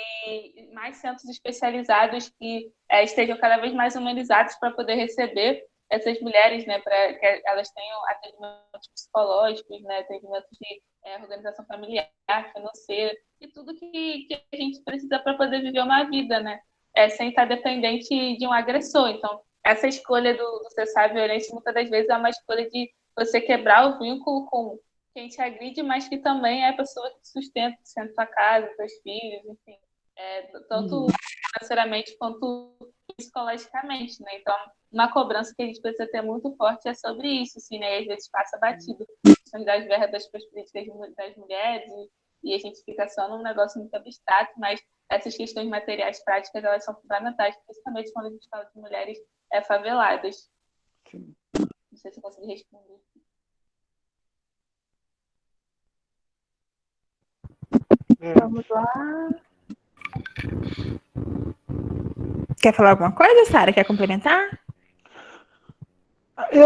mais centros especializados que estejam cada vez mais humanizados para poder receber essas mulheres, né, para que elas tenham atendimentos psicológicos, né, atendimentos de organização familiar, financeira, e tudo que a gente precisa para poder viver uma vida, né, sem estar dependente de um agressor. Então, essa escolha do cessar a violência, muitas das vezes, é uma escolha de você quebrar o vínculo com quem te agride, mas que também é a pessoa que te sustenta dentro da casa, seus filhos, enfim, tanto financeiramente quanto psicologicamente, né? Então, uma cobrança que a gente precisa ter muito forte é sobre isso, assim, né? E às vezes passa batido das verbas para as políticas das mulheres e a gente fica só num negócio muito abstrato, mas essas questões materiais práticas, elas são fundamentais, principalmente quando a gente fala de mulheres faveladas. Sim. Não sei se eu consegui responder. Vamos lá. Quer falar alguma coisa, Sara? Quer complementar?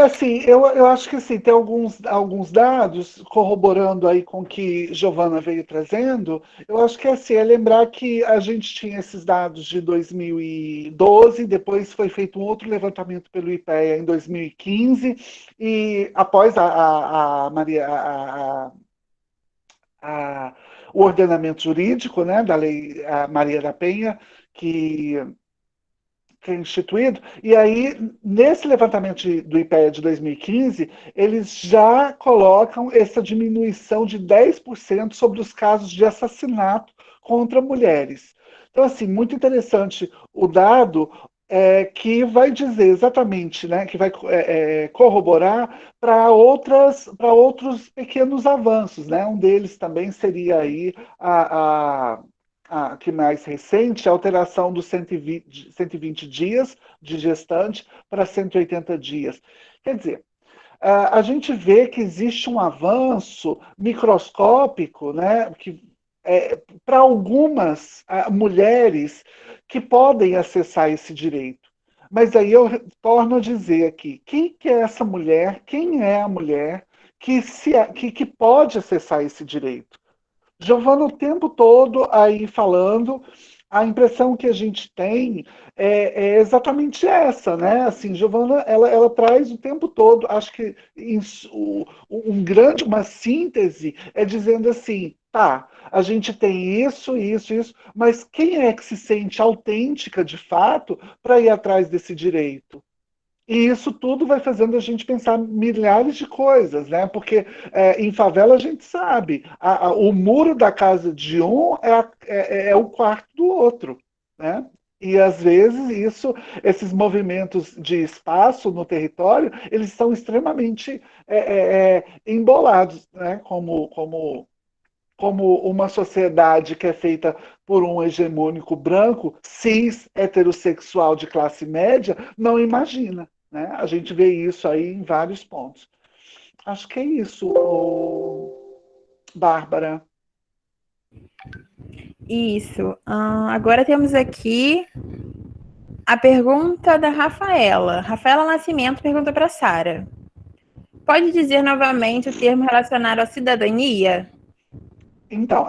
Assim, eu acho que assim, tem alguns dados corroborando aí com o que Giovana veio trazendo. Eu acho que assim, é lembrar que a gente tinha esses dados de 2012, depois foi feito um outro levantamento pelo IPEA em 2015, e após a- o ordenamento jurídico, né, da Lei Maria da Penha, que é instituído, e aí, nesse levantamento do IPEA de 2015, eles já colocam essa diminuição de 10% sobre os casos de assassinato contra mulheres. Então, assim, muito interessante o dado que vai dizer exatamente, né, que vai corroborar para outros pequenos avanços, né? Um deles também seria aí que mais recente, a alteração dos 120 dias de gestante para 180 dias. Quer dizer, a gente vê que existe um avanço microscópico, né, que para algumas mulheres que podem acessar esse direito. Mas aí eu torno a dizer aqui, quem que é essa mulher, quem é a mulher que pode acessar esse direito? Giovana o tempo todo aí falando, a impressão que a gente tem é exatamente essa, né? Assim, Giovana, ela traz o tempo todo, acho que uma síntese é dizendo assim, tá, a gente tem isso, mas quem é que se sente autêntica de fato para ir atrás desse direito? E isso tudo vai fazendo a gente pensar milhares de coisas, né? Porque em favela a gente sabe, o muro da casa de um é o quarto do outro, né? E às vezes esses movimentos de espaço no território, eles são extremamente embolados, né? Como uma sociedade que é feita por um hegemônico branco, cis, heterossexual de classe média, não imagina. Né? A gente vê isso aí em vários pontos. Acho que é isso, Bárbara. Isso. Agora temos aqui a pergunta da Rafaela. Rafaela Nascimento pergunta para Sara. Pode dizer novamente o termo relacionado à cidadania? Então,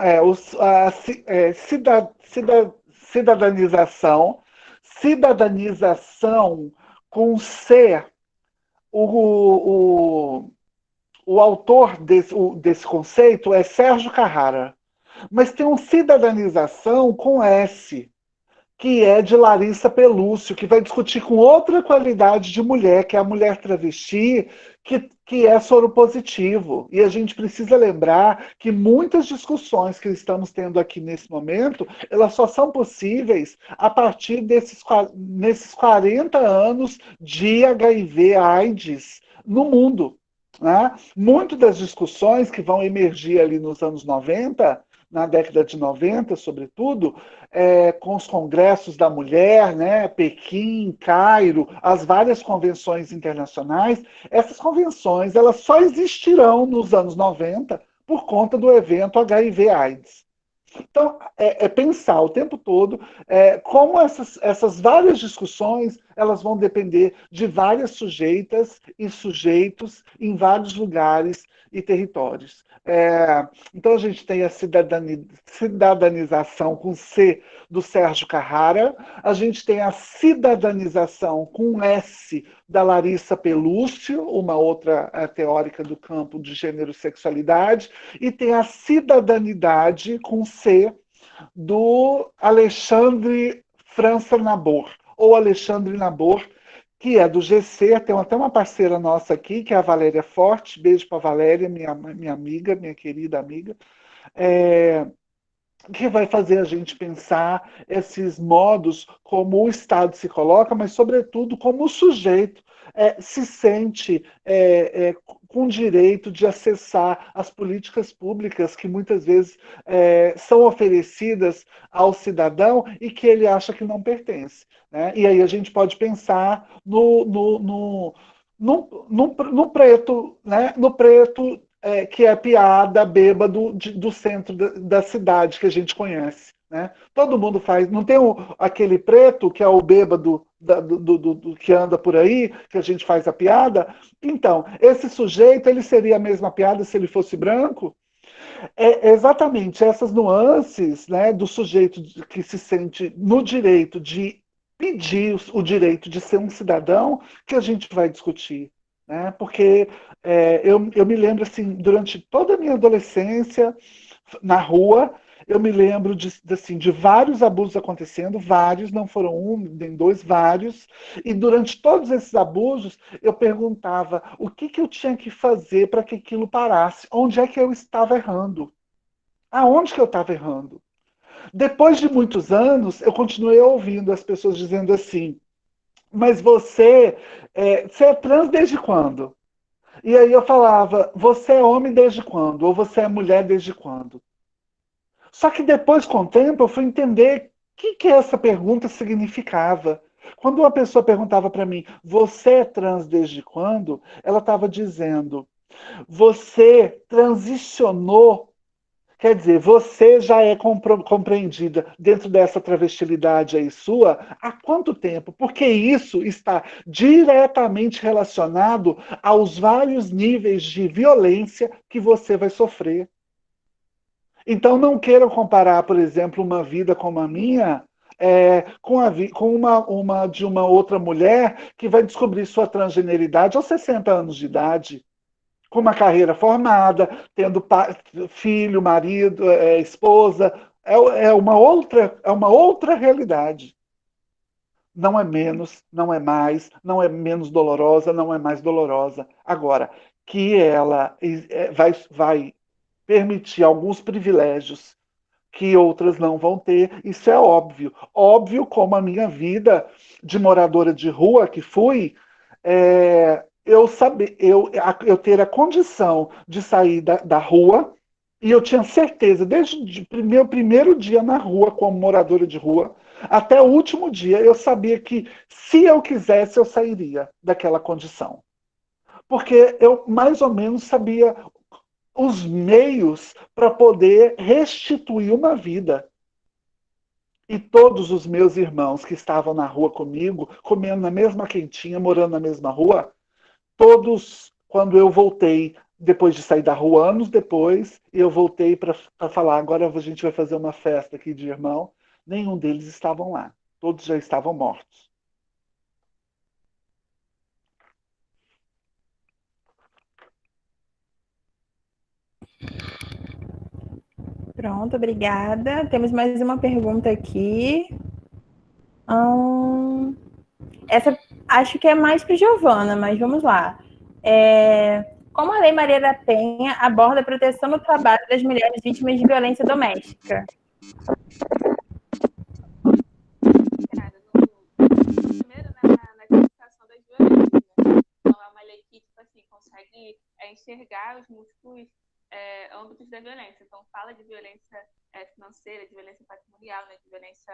cidadanização, cidadanização com C, o, o autor desse conceito é Sérgio Carrara. Mas tem um cidadanização com S, que é de Larissa Pelúcio, que vai discutir com outra qualidade de mulher, que é a mulher travesti, que é soropositivo. E a gente precisa lembrar que muitas discussões que estamos tendo aqui nesse momento, elas só são possíveis a partir nesses 40 anos de HIV/AIDS no mundo. Né? Muito das discussões que vão emergir ali nos anos 90, na década de 90, sobretudo, com os congressos da mulher, né, Pequim, Cairo, as várias convenções internacionais, essas convenções elas só existirão nos anos 90 por conta do evento HIV/AIDS. Então, pensar o tempo todo como essas várias discussões elas vão depender de várias sujeitas e sujeitos em vários lugares e territórios. Então, a gente tem a cidadanização com C do Sérgio Carrara, a gente tem a cidadanização com S da Larissa Pelúcio, uma outra teórica do campo de gênero e sexualidade, e tem a cidadanidade com C do Alexandre França Nabor, ou Alexandre Nabor, que é do GC, tem até uma parceira nossa aqui, que é a Valéria Forte, beijo para a Valéria, minha amiga, minha querida amiga, que vai fazer a gente pensar esses modos como o Estado se coloca, mas, sobretudo, como o sujeito se sente com direito de acessar as políticas públicas que muitas vezes são oferecidas ao cidadão e que ele acha que não pertence. Né? E aí a gente pode pensar no preto, né? No preto que é a piada bêbado do centro da cidade que a gente conhece. Né? Todo mundo faz. Não tem aquele preto que é o bêbado do que anda por aí, que a gente faz a piada? Então, esse sujeito, ele seria a mesma piada se ele fosse branco? É exatamente essas nuances, né, do sujeito que se sente no direito de pedir o direito de ser um cidadão que a gente vai discutir. Né? Porque eu me lembro, assim, durante toda a minha adolescência, na rua, eu me lembro de vários abusos acontecendo, vários, não foram um, nem dois, vários, e durante todos esses abusos, eu perguntava o que eu tinha que fazer para que aquilo parasse, onde é que eu estava errando, aonde que eu estava errando. Depois de muitos anos, eu continuei ouvindo as pessoas dizendo assim, mas você é trans desde quando? E aí eu falava, você é homem desde quando? Ou você é mulher desde quando? Só que depois, com o tempo, eu fui entender o que essa pergunta significava. Quando uma pessoa perguntava para mim, você é trans desde quando? Ela estava dizendo, você transicionou, quer dizer, você já é compreendida dentro dessa travestilidade aí sua há quanto tempo? Porque isso está diretamente relacionado aos vários níveis de violência que você vai sofrer. Então, não queiram comparar, por exemplo, uma vida como a minha com uma de uma outra mulher que vai descobrir sua transgeneridade aos 60 anos de idade, com uma carreira formada, tendo filho, marido, esposa. É uma outra realidade. Não é menos, não é mais, não é menos dolorosa, não é mais dolorosa. Agora, que ela vai permitir alguns privilégios que outras não vão ter, isso é óbvio. Óbvio como a minha vida de moradora de rua que fui, eu ter a condição de sair da rua, e eu tinha certeza, desde o meu primeiro dia na rua, como moradora de rua, até o último dia, eu sabia que, se eu quisesse, eu sairia daquela condição. Porque eu mais ou menos sabia os meios para poder restituir uma vida. E todos os meus irmãos que estavam na rua comigo, comendo na mesma quentinha, morando na mesma rua, todos, quando eu voltei, depois de sair da rua, anos depois, eu voltei para falar, agora a gente vai fazer uma festa aqui de irmão, nenhum deles estavam lá. Todos já estavam mortos. Pronto, obrigada. Temos mais uma pergunta aqui. Essa acho que é mais para Giovana, mas vamos lá. Como a Lei Maria da Penha aborda a proteção no trabalho das mulheres vítimas de violência doméstica? Primeiro, né, na classificação das violências. Né? Então, é uma lei que tipo assim, consegue enxergar os múltiplos âmbitos da violência. Então, fala de violência financeira, de violência patrimonial, né, de violência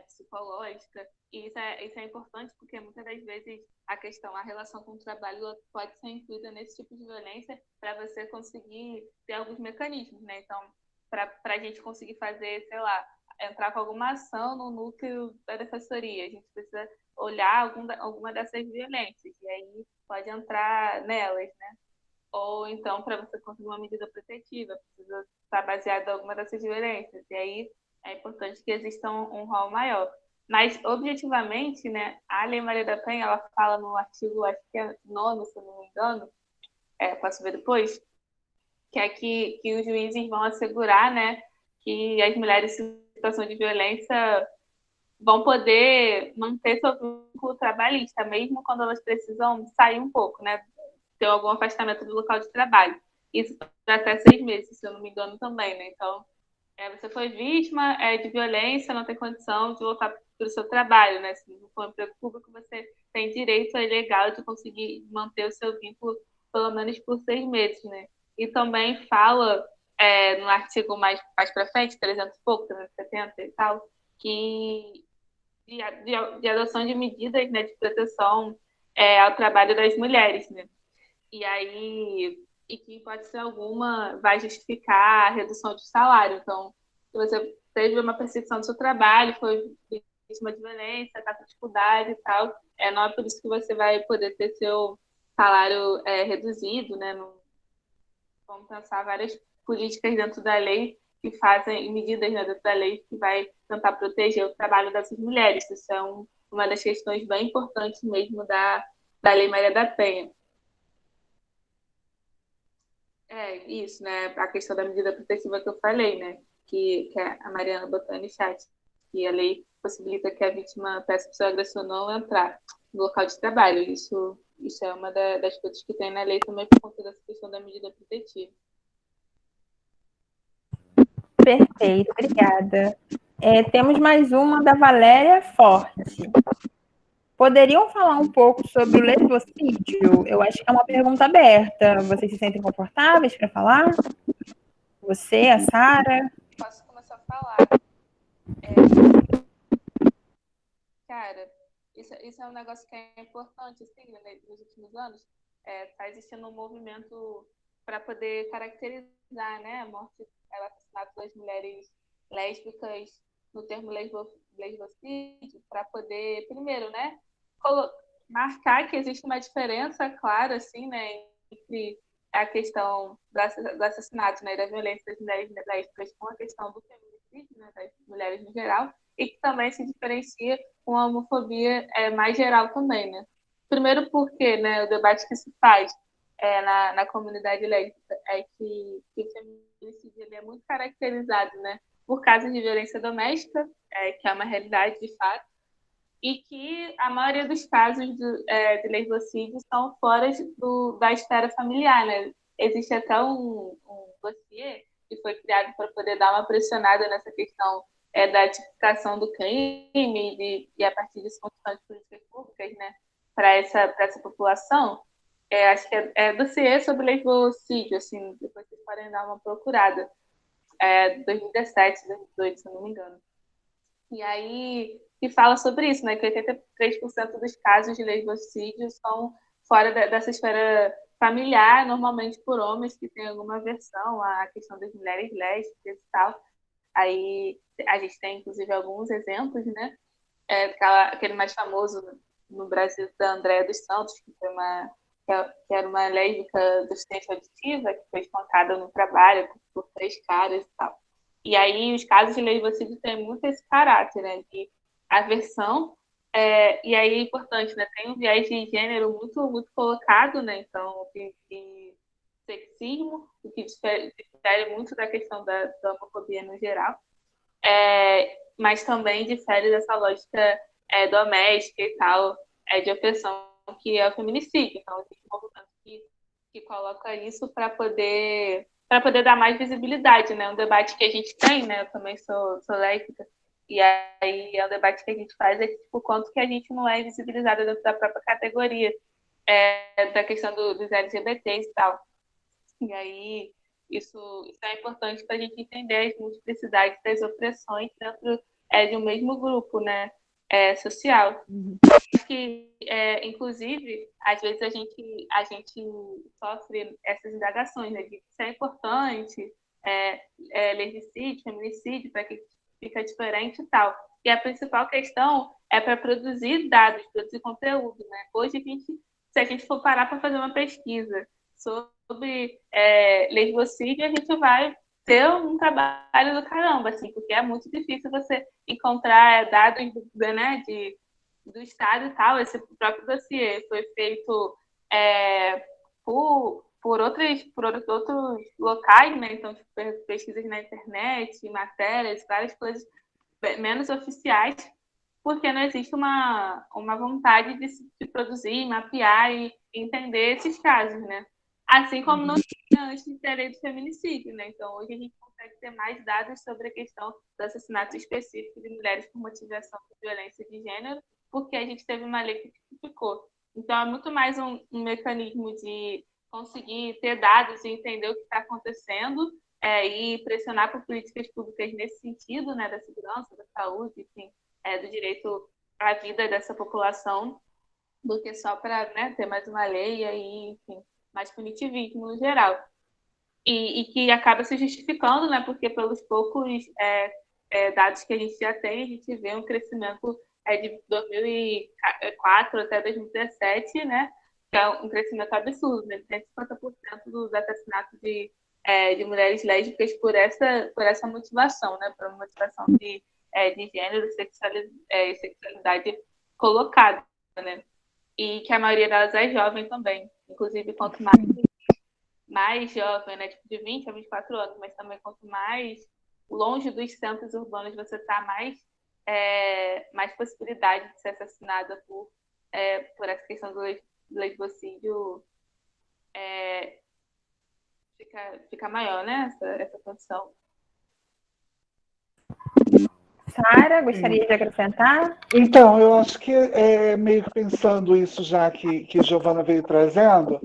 psicológica. E isso é importante porque muitas das vezes a relação com o trabalho pode ser incluída nesse tipo de violência para você conseguir ter alguns mecanismos, né? Então, para a gente conseguir fazer, sei lá, entrar com alguma ação no núcleo da defensoria, a gente precisa olhar alguma dessas violências e aí pode entrar nelas, né? Ou então, para você conseguir uma medida protetiva, precisa estar baseado em alguma dessas violências. E aí é importante que exista um rol maior. Mas, objetivamente, né, a Lei Maria da Penha, ela fala no artigo, acho que é 9º, se eu não me engano, posso ver depois, que é que os juízes vão assegurar, né, que as mulheres em situação de violência vão poder manter seu vínculo trabalhista, mesmo quando elas precisam sair um pouco, né, ter algum afastamento do local de trabalho. Isso para até 6 meses, se eu não me engano também, né? Então, você foi vítima de violência, não tem condição de voltar para o seu trabalho, né? Se não for emprego público, você tem direito legal de conseguir manter o seu vínculo pelo menos por 6 meses, né? E também fala, no artigo mais para frente, 300 e pouco, 370 e tal, que de adoção de medidas, né, de proteção ao trabalho das mulheres, né? E aí, e que pode ser vai justificar a redução de salário. Então, se você teve uma perseguição do seu trabalho, foi vítima de violência, está com dificuldade e tal, não é por isso que você vai poder ter seu salário reduzido, né? Não, vamos pensar várias políticas dentro da lei que fazem, medidas, né, dentro da lei que vai tentar proteger o trabalho dessas mulheres. Isso é uma das questões bem importantes mesmo da Lei Maria da Penha. Isso, né? A questão da medida protetiva que eu falei, né? Que a Mariana botou no chat, que a lei possibilita que a vítima peça para o seu agressor não entrar no local de trabalho. Isso é uma das coisas que tem na lei também por conta dessa questão da medida protetiva. Perfeito, obrigada. Temos mais uma da Valéria Forte. Poderiam falar um pouco sobre o lesbocídio? Eu acho que é uma pergunta aberta. Vocês se sentem confortáveis para falar? Você, a Sara? Posso começar a falar. Cara, isso é um negócio que é importante, assim, né, nos últimos anos. Está existindo um movimento para poder caracterizar, né, a morte, o assassinato das mulheres lésbicas no termo lesbocídio, para poder, primeiro, né, marcar que existe uma diferença clara, assim, né, entre a questão do assassinato, né, da violência das mulheres lésbicas com a questão do feminicídio, né, das mulheres no geral, e que também se diferencia com a homofobia mais geral também, né? Primeiro porque, né, o debate que se faz na comunidade lésbica é que o feminicídio ele é muito caracterizado, né, por casos de violência doméstica, que é uma realidade de fato, e que a maioria dos casos de lesbocídio são fora da esfera familiar, né? Existe até um dossiê que foi criado para poder dar uma pressionada nessa questão da tipificação do crime e a partir disso construção de políticas públicas, né, para essa população. Acho que é dossiê sobre lesbocídio, assim, depois vocês podem dar uma procurada. 2017, 2018, se eu não me engano. E aí, que fala sobre isso, né, que 83% dos casos de lesbocídio são fora dessa esfera familiar, normalmente por homens que têm alguma aversão à questão das mulheres lésbicas e tal. Aí a gente tem, inclusive, alguns exemplos, né? Aquele mais famoso no Brasil da Andréa dos Santos, que era uma lésbica deficiente auditiva, que foi espancada no trabalho por 3 caras e tal. E aí os casos de lesbocídio têm muito esse caráter, né? De aversão, e aí é importante, né? Tem um viés de gênero muito, muito colocado, né? Então, de sexismo, o que difere muito da questão da homofobia no geral, mas também difere dessa lógica doméstica e tal, de opressão, que é o feminicídio. Então, existe um movimento que coloca isso para poder dar mais visibilidade, né? Um debate que a gente tem, né? Eu também sou lésbica, e aí é um debate que a gente faz tipo, quanto que a gente não é visibilizada dentro da própria categoria da questão dos LGBTs e tal. E aí isso é importante para a gente entender as multiplicidades das opressões dentro de um mesmo grupo, né, social. Acho que, inclusive, às vezes a gente sofre essas indagações, né, de se é importante lesbicídio, feminicídio, para que fica diferente e tal. E a principal questão é para produzir dados, produzir conteúdo, né? Hoje, se a gente for parar para fazer uma pesquisa sobre lesbocídio, a gente vai ter um trabalho do caramba, assim, porque é muito difícil você encontrar dados do Estado e tal. Esse próprio dossiê foi feito por outros locais, né? Então, tipo, pesquisas na internet, matérias, várias coisas menos oficiais, porque não existe uma vontade de produzir, mapear e entender esses casos, né? Assim como não tinha antes de ter a lei do feminicídio, né? Então, hoje a gente consegue ter mais dados sobre a questão do assassinato específico de mulheres por motivação de violência de gênero, porque a gente teve uma lei que tipificou. Então, é muito mais um mecanismo de conseguir ter dados e entender o que está acontecendo e pressionar por políticas públicas nesse sentido, né, da segurança, da saúde, enfim, do direito à vida dessa população, do que só para, né, ter mais uma lei e aí, enfim, mais punitivismo no geral. E que acaba se justificando, né, porque pelos poucos dados que a gente já tem, a gente vê um crescimento de 2004 até 2017, né, que é um crescimento absurdo, né, 150% dos assassinatos de mulheres lésbicas por essa motivação, né, por uma motivação de gênero e sexualidade colocada, né, e que a maioria delas é jovem também, inclusive quanto mais jovem, né, tipo de 20 a 24 anos, mas também quanto mais longe dos centros urbanos você está, mais possibilidade de ser assassinada por essa questão do lesbocídio fica maior, né, essa condição. Sara, gostaria de acrescentar? Então, eu acho que meio que pensando isso já que Giovana veio trazendo,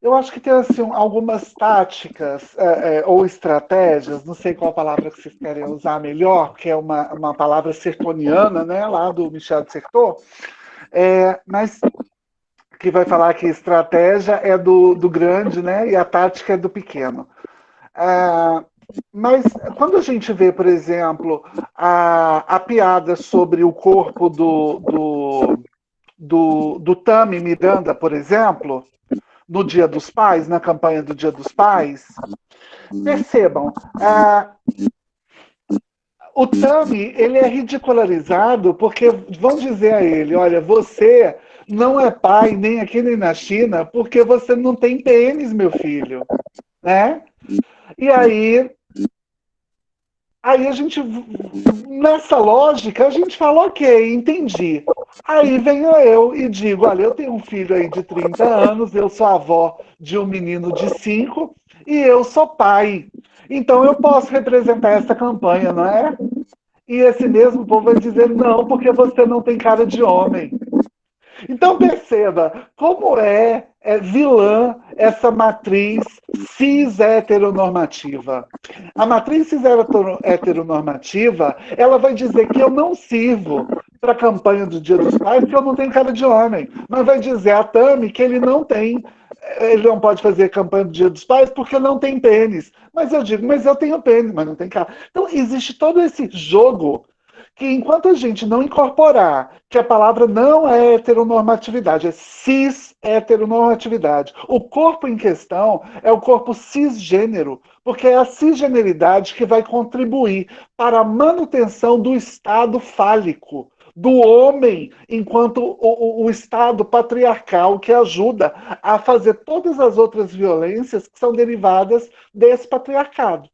eu acho que tem assim, algumas táticas ou estratégias, não sei qual palavra que vocês querem usar melhor, que é uma palavra sertoniana, né, lá do Michel de Certeau, mas que vai falar que estratégia é do grande, né, e a tática é do pequeno. Mas quando a gente vê, por exemplo, a piada sobre o corpo do Tami Miranda, por exemplo, no Dia dos Pais, na campanha do Dia dos Pais, percebam, o Tami, ele é ridicularizado porque vão dizer a ele, olha, você não é pai nem aqui nem na China porque você não tem pênis, meu filho, né? E aí a gente, nessa lógica, a gente fala, ok, entendi. Aí venho eu e digo, olha, eu tenho um filho aí de 30 anos, eu sou avó de um menino de 5 e eu sou pai. Então eu posso representar essa campanha, não é? E esse mesmo povo vai dizer, não, porque você não tem cara de homem. Então perceba como é vilã essa matriz cis-heteronormativa. A matriz cis-heteronormativa, ela vai dizer que eu não sirvo para a campanha do Dia dos Pais porque eu não tenho cara de homem. Mas vai dizer a Tami que ele não pode fazer campanha do Dia dos Pais porque não tem pênis. Mas eu digo, mas eu tenho pênis, mas não tem cara. Então existe todo esse jogo que enquanto a gente não incorporar que a palavra não é heteronormatividade, é cis-heteronormatividade. O corpo em questão é o corpo cisgênero, porque é a cisgeneridade que vai contribuir para a manutenção do estado fálico, do homem, enquanto o estado patriarcal que ajuda a fazer todas as outras violências que são derivadas desse patriarcado.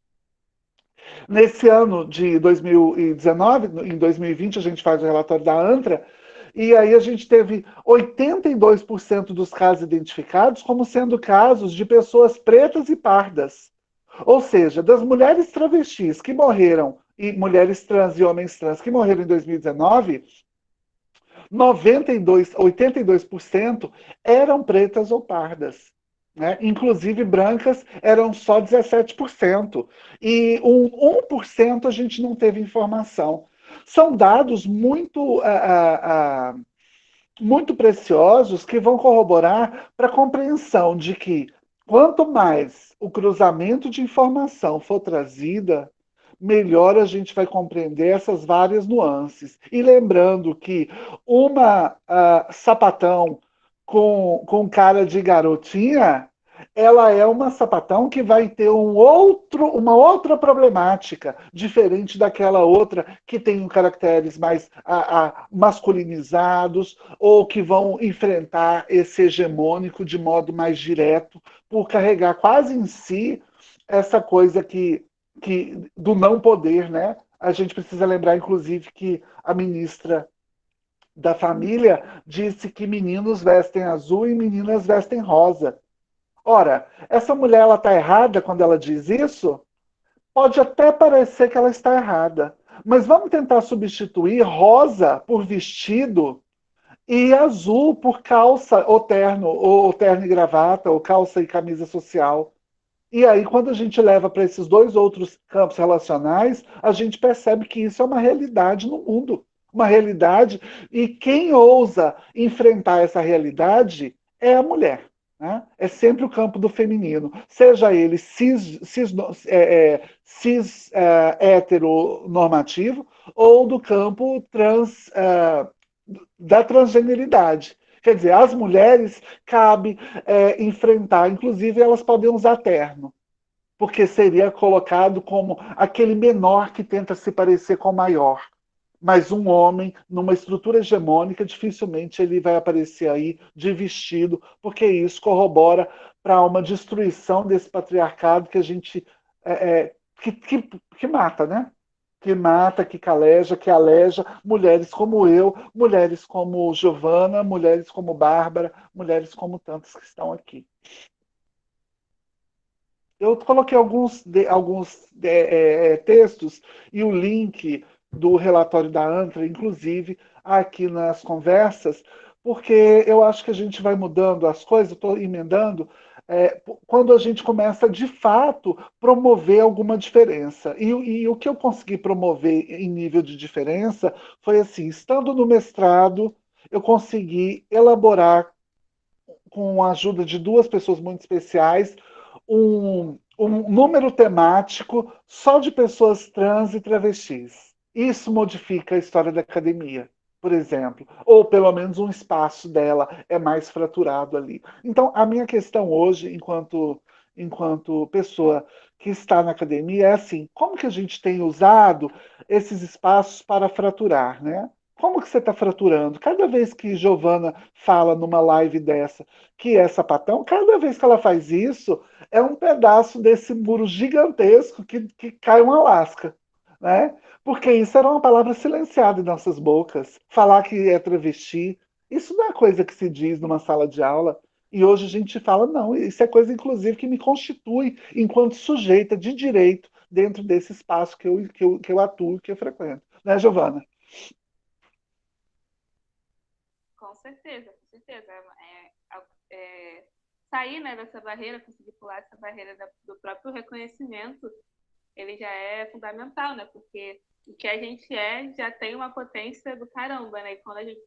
Nesse ano de 2019, em 2020, a gente faz o relatório da ANTRA, e aí a gente teve 82% dos casos identificados como sendo casos de pessoas pretas e pardas. Ou seja, das mulheres travestis que morreram, e mulheres trans e homens trans que morreram em 2019, 82% eram pretas ou pardas. Né? Inclusive brancas eram só 17%. E 1% a gente não teve informação. São dados muito preciosos que vão corroborar para a compreensão de que quanto mais o cruzamento de informação for trazida, melhor a gente vai compreender essas várias nuances. E lembrando que uma sapatão com cara de garotinha, ela é uma sapatão que vai ter uma outra problemática, diferente daquela outra que tem caracteres mais masculinizados ou que vão enfrentar esse hegemônico de modo mais direto, por carregar quase em si essa coisa do não poder, né? A gente precisa lembrar, inclusive, que a ministra da Família disse que meninos vestem azul e meninas vestem rosa. Ora, essa mulher ela está errada quando ela diz isso? Pode até parecer que ela está errada, mas vamos tentar substituir rosa por vestido e azul por calça ou terno e gravata, ou calça e camisa social. E aí, quando a gente leva para esses dois outros campos relacionais, a gente percebe que isso é uma realidade no mundo. Uma realidade, e quem ousa enfrentar essa realidade é a mulher. Né? É sempre o campo do feminino, seja ele heteronormativo ou do campo da transgeneridade. Quer dizer, as mulheres cabe enfrentar, inclusive elas podem usar terno, porque seria colocado como aquele menor que tenta se parecer com o maior. Mas um homem, numa estrutura hegemônica, dificilmente ele vai aparecer aí de vestido, porque isso corrobora para uma destruição desse patriarcado que a gente que mata, né? Que mata, que caleja, que aleja mulheres como eu, mulheres como Giovana, mulheres como Bárbara, mulheres como tantas que estão aqui. Eu coloquei alguns textos e o link do relatório da ANTRA, inclusive, aqui nas conversas, porque eu acho que a gente vai mudando as coisas, estou emendando, quando a gente começa, de fato, promover alguma diferença. E o que eu consegui promover em nível de diferença foi assim, estando no mestrado, eu consegui elaborar, com a ajuda de duas pessoas muito especiais, um número temático só de pessoas trans e travestis. Isso modifica a história da academia, por exemplo. Ou pelo menos um espaço dela é mais fraturado ali. Então, a minha questão hoje, enquanto pessoa que está na academia, é assim, como que a gente tem usado esses espaços para fraturar, né? Como que você está fraturando? Cada vez que Giovana fala numa live dessa que é sapatão, cada vez que ela faz isso, é um pedaço desse muro gigantesco que cai uma lasca, né? Porque isso era uma palavra silenciada em nossas bocas. Falar que é travesti, isso não é coisa que se diz numa sala de aula. E hoje a gente fala, não, isso é coisa, inclusive, que me constitui enquanto sujeita de direito dentro desse espaço que eu atuo, que eu frequento. Né, Giovana? Com certeza, com certeza. Sair, né, dessa barreira, conseguir pular essa barreira do próprio reconhecimento, ele já é fundamental, né? Porque o que a gente já tem uma potência do caramba, né? E quando a gente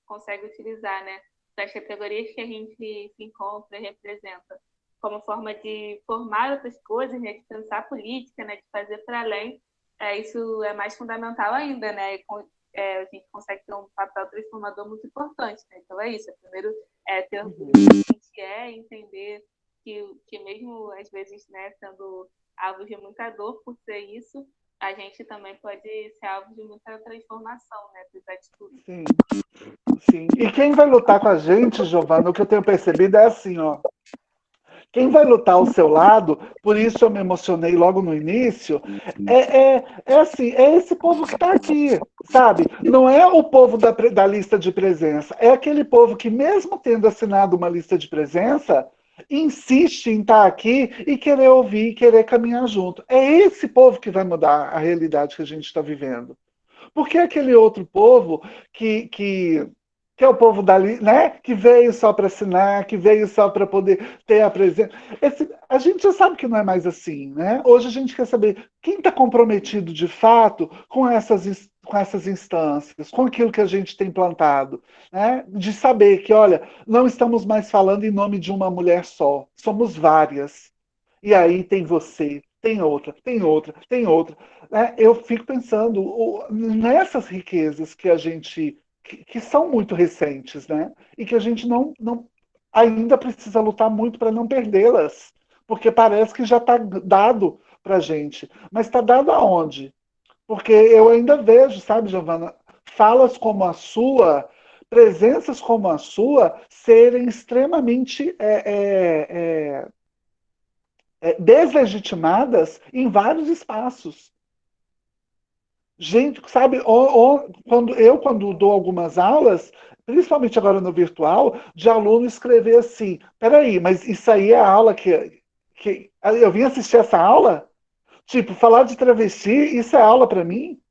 consegue utilizar, né, das categorias que a gente se encontra e representa como forma de formar outras coisas, né, de pensar política, né, de fazer para além, isso é mais fundamental ainda, né? A gente consegue ter um papel transformador muito importante, né? Então é isso. Primeiro ter o que a gente entender que mesmo às vezes, né, sendo alvo de muita dor por ser isso, a gente também pode ser alvo de muita transformação, né, das atitudes. Sim, sim. E quem vai lutar com a gente, Giovana, o que eu tenho percebido é assim, ó. Quem vai lutar ao seu lado, por isso eu me emocionei logo no início, assim, é esse povo que está aqui, sabe? Não é o povo da lista de presença, é aquele povo que, mesmo tendo assinado uma lista de presença, insiste em estar aqui e querer ouvir, querer caminhar junto. É esse povo que vai mudar a realidade que a gente está vivendo. Porque aquele outro povo que é o povo dali, né? Que veio só para assinar, que veio só para poder ter a presença. A gente já sabe que não é mais assim, né? Hoje a gente quer saber quem está comprometido de fato com essas instâncias, com aquilo que a gente tem plantado, né? De saber que, olha, não estamos mais falando em nome de uma mulher só, somos várias. E aí tem você, tem outra, tem outra, tem outra. Né? Eu fico pensando nessas riquezas que a gente que são muito recentes, né? E que a gente não ainda precisa lutar muito para não perdê-las, porque parece que já está dado para a gente. Mas está dado aonde? Porque eu ainda vejo, sabe, Giovana, falas como a sua, presenças como a sua, serem extremamente deslegitimadas em vários espaços. Gente, sabe, quando dou algumas aulas, principalmente agora no virtual, de aluno escrever assim, peraí, mas isso aí é a aula que eu vim assistir essa aula? Tipo, falar de travesti, isso é aula para mim?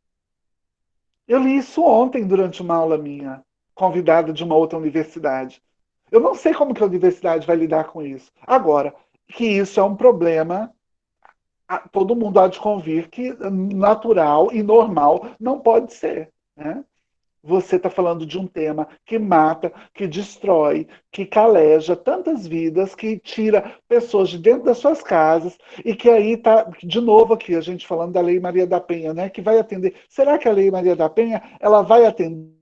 Eu li isso ontem durante uma aula minha. convidada de uma outra universidade. Eu não sei como que a universidade vai lidar com isso. Agora, que isso é um problema, todo mundo há de convir que natural e normal não pode ser, né? Você está falando de um tema que mata, que destrói, que caleja tantas vidas, que tira pessoas de dentro das suas casas, e que aí está, de novo aqui, a gente falando da Lei Maria da Penha, né, que vai atender. Será que a Lei Maria da Penha ela vai atender?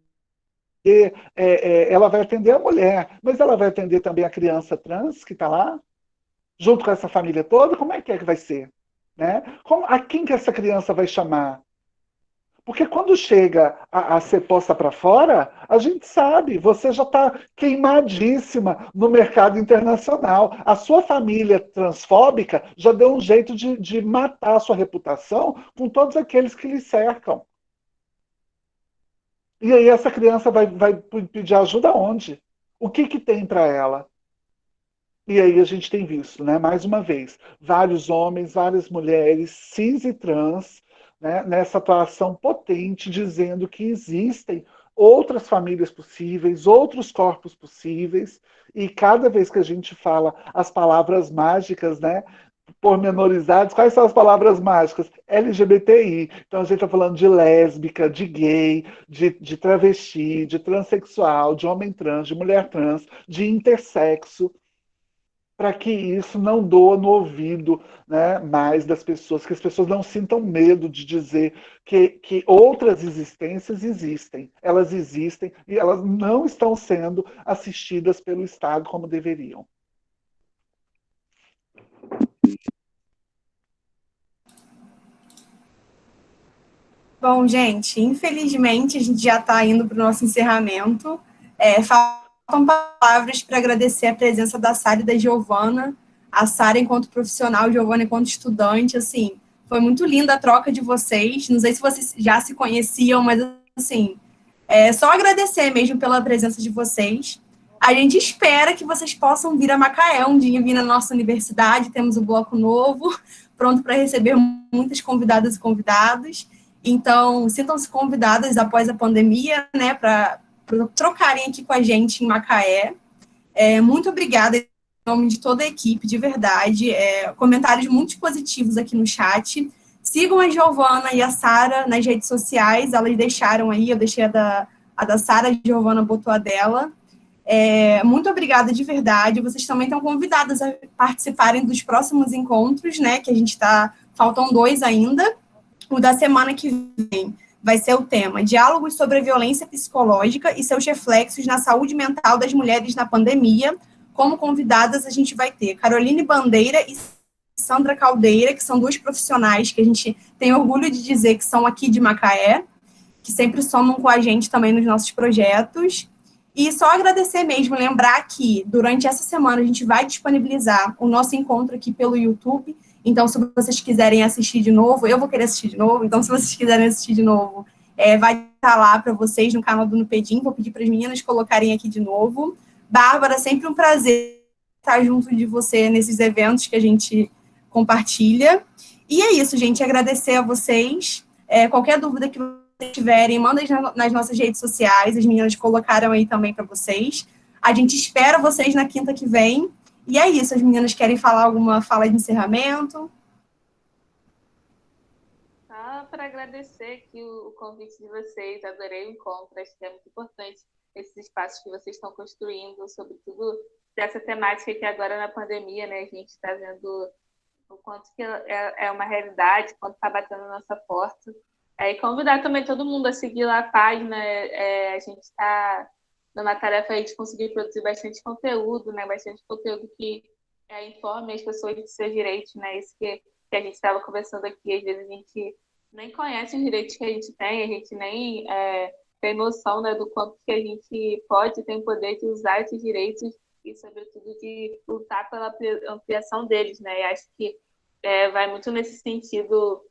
Ela vai atender a mulher, mas ela vai atender também a criança trans que está lá, junto com essa família toda? Como é que vai ser? Né? A quem que essa criança vai chamar? Porque quando chega a ser posta para fora, a gente sabe, você já está queimadíssima no mercado internacional. A sua família transfóbica já deu um jeito de matar a sua reputação com todos aqueles que lhe cercam. E aí essa criança vai pedir ajuda onde? O que tem para ela? E aí a gente tem visto, né, mais uma vez, vários homens, várias mulheres, cis e trans, né, nessa atuação potente, dizendo que existem outras famílias possíveis, outros corpos possíveis, e cada vez que a gente fala as palavras mágicas, né, pormenorizadas, quais são as palavras mágicas? LGBTI. Então a gente está falando de lésbica, de gay, de travesti, de transexual, de homem trans, de mulher trans, de intersexo, para que isso não doa no ouvido, né, mais das pessoas, que as pessoas não sintam medo de dizer que outras existências existem. Elas existem e elas não estão sendo assistidas pelo Estado como deveriam. Bom, gente, infelizmente a gente já está indo para o nosso encerramento. Faltam palavras para agradecer a presença da Sara e da Giovana. A Sara enquanto profissional, a Giovana enquanto estudante, assim, foi muito linda a troca de vocês. Não sei se vocês já se conheciam, mas, assim, só agradecer mesmo pela presença de vocês. A gente espera que vocês possam vir a Macaé um dia, vir na nossa universidade. Temos um bloco novo, pronto para receber muitas convidadas e convidados. Então, sintam-se convidadas após a pandemia, né, para trocarem aqui com a gente em Macaé. Muito obrigada em nome de toda a equipe, de verdade. Comentários muito positivos aqui no chat. Sigam a Giovana e a Sara nas redes sociais, elas deixaram aí, eu deixei a da Sara, a Giovana botou a dela. Muito obrigada de verdade. Vocês também estão convidadas a participarem dos próximos encontros, né, que a gente faltam 2 ainda. O da semana que vem vai ser o tema Diálogos sobre a Violência Psicológica e seus reflexos na saúde mental das mulheres na pandemia. Como convidadas, a gente vai ter Caroline Bandeira e Sandra Caldeira, que são 2 profissionais que a gente tem orgulho de dizer que são aqui de Macaé, que sempre somam com a gente também nos nossos projetos. E só agradecer mesmo, lembrar que durante essa semana a gente vai disponibilizar o nosso encontro aqui pelo YouTube. Então, se vocês quiserem assistir de novo, eu vou querer assistir de novo, então se vocês quiserem assistir de novo, vai estar lá para vocês no canal do Nupedim, vou pedir para as meninas colocarem aqui de novo. Bárbara, sempre um prazer estar junto de você nesses eventos que a gente compartilha. E é isso, gente, agradecer a vocês. Qualquer dúvida que vocês tiverem, mandem nas nossas redes sociais, as meninas colocaram aí também para vocês. A gente espera vocês na quinta que vem. E é isso, as meninas querem falar alguma fala de encerramento? Só para agradecer aqui o convite de vocês, adorei o encontro, acho que é muito importante esses espaços que vocês estão construindo, sobretudo dessa temática que agora na pandemia, né, a gente está vendo o quanto que é uma realidade, quanto está batendo na nossa porta. E convidar também todo mundo a seguir lá a página, a gente está numa tarefa aí de conseguir produzir bastante conteúdo, né? Bastante conteúdo que informe as pessoas de seus direitos, né? Isso que a gente estava conversando aqui, às vezes a gente nem conhece os direitos que a gente nem tem noção, né, do quanto que a gente pode, tem poder de usar esses direitos e, sobretudo, de lutar pela ampliação deles, né? E acho que vai muito nesse sentido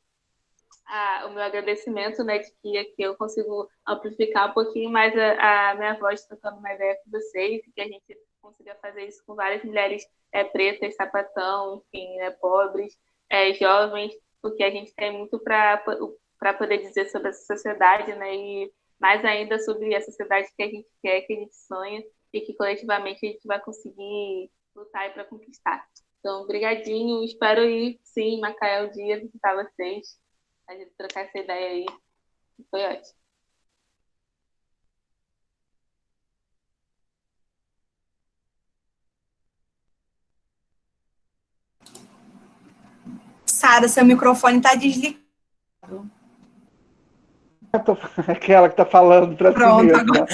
o meu agradecimento, né, de que aqui eu consigo amplificar um pouquinho mais a minha voz, trocando uma ideia com vocês, e que a gente consiga fazer isso com várias mulheres pretas, sapatão, enfim, né, pobres, jovens, porque a gente tem muito para poder dizer sobre essa sociedade, né, e mais ainda sobre a sociedade que a gente quer, que a gente sonha e que coletivamente a gente vai conseguir lutar para conquistar. Então, brigadinho, espero ir, sim, em Macaé um dia, visitar vocês, a gente trocar essa ideia aí. Foi ótimo. Sara, seu microfone está desligado. Aquela que está falando para si Pronto, mesma. agora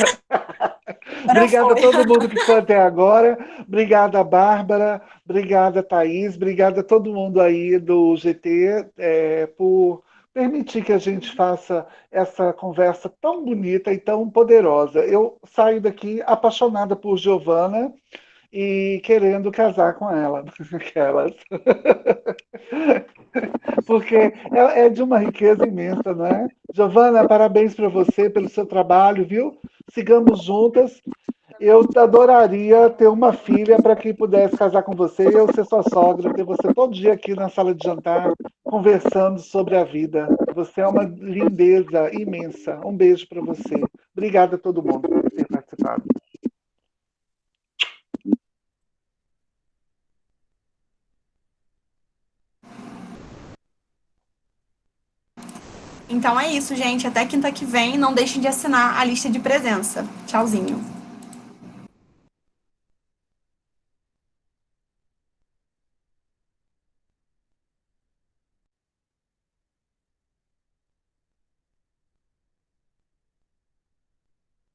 Obrigada a foi. todo mundo que ficou até agora. Obrigada, Bárbara. Obrigada, Thaís. Obrigada a todo mundo aí do GT por permitir que a gente faça essa conversa tão bonita e tão poderosa. Eu saio daqui apaixonada por Giovana e querendo casar com ela. Aquelas. Porque é de uma riqueza imensa, não é? Giovana, parabéns para você pelo seu trabalho, viu? Sigamos juntas. Eu adoraria ter uma filha para que pudesse casar com você, eu ser sua sogra, ter você todo dia aqui na sala de jantar, conversando sobre a vida. Você é uma lindeza imensa. Um beijo para você. Obrigada a todo mundo por ter participado. Então é isso, gente. Até quinta que vem. Não deixem de assinar a lista de presença. Tchauzinho.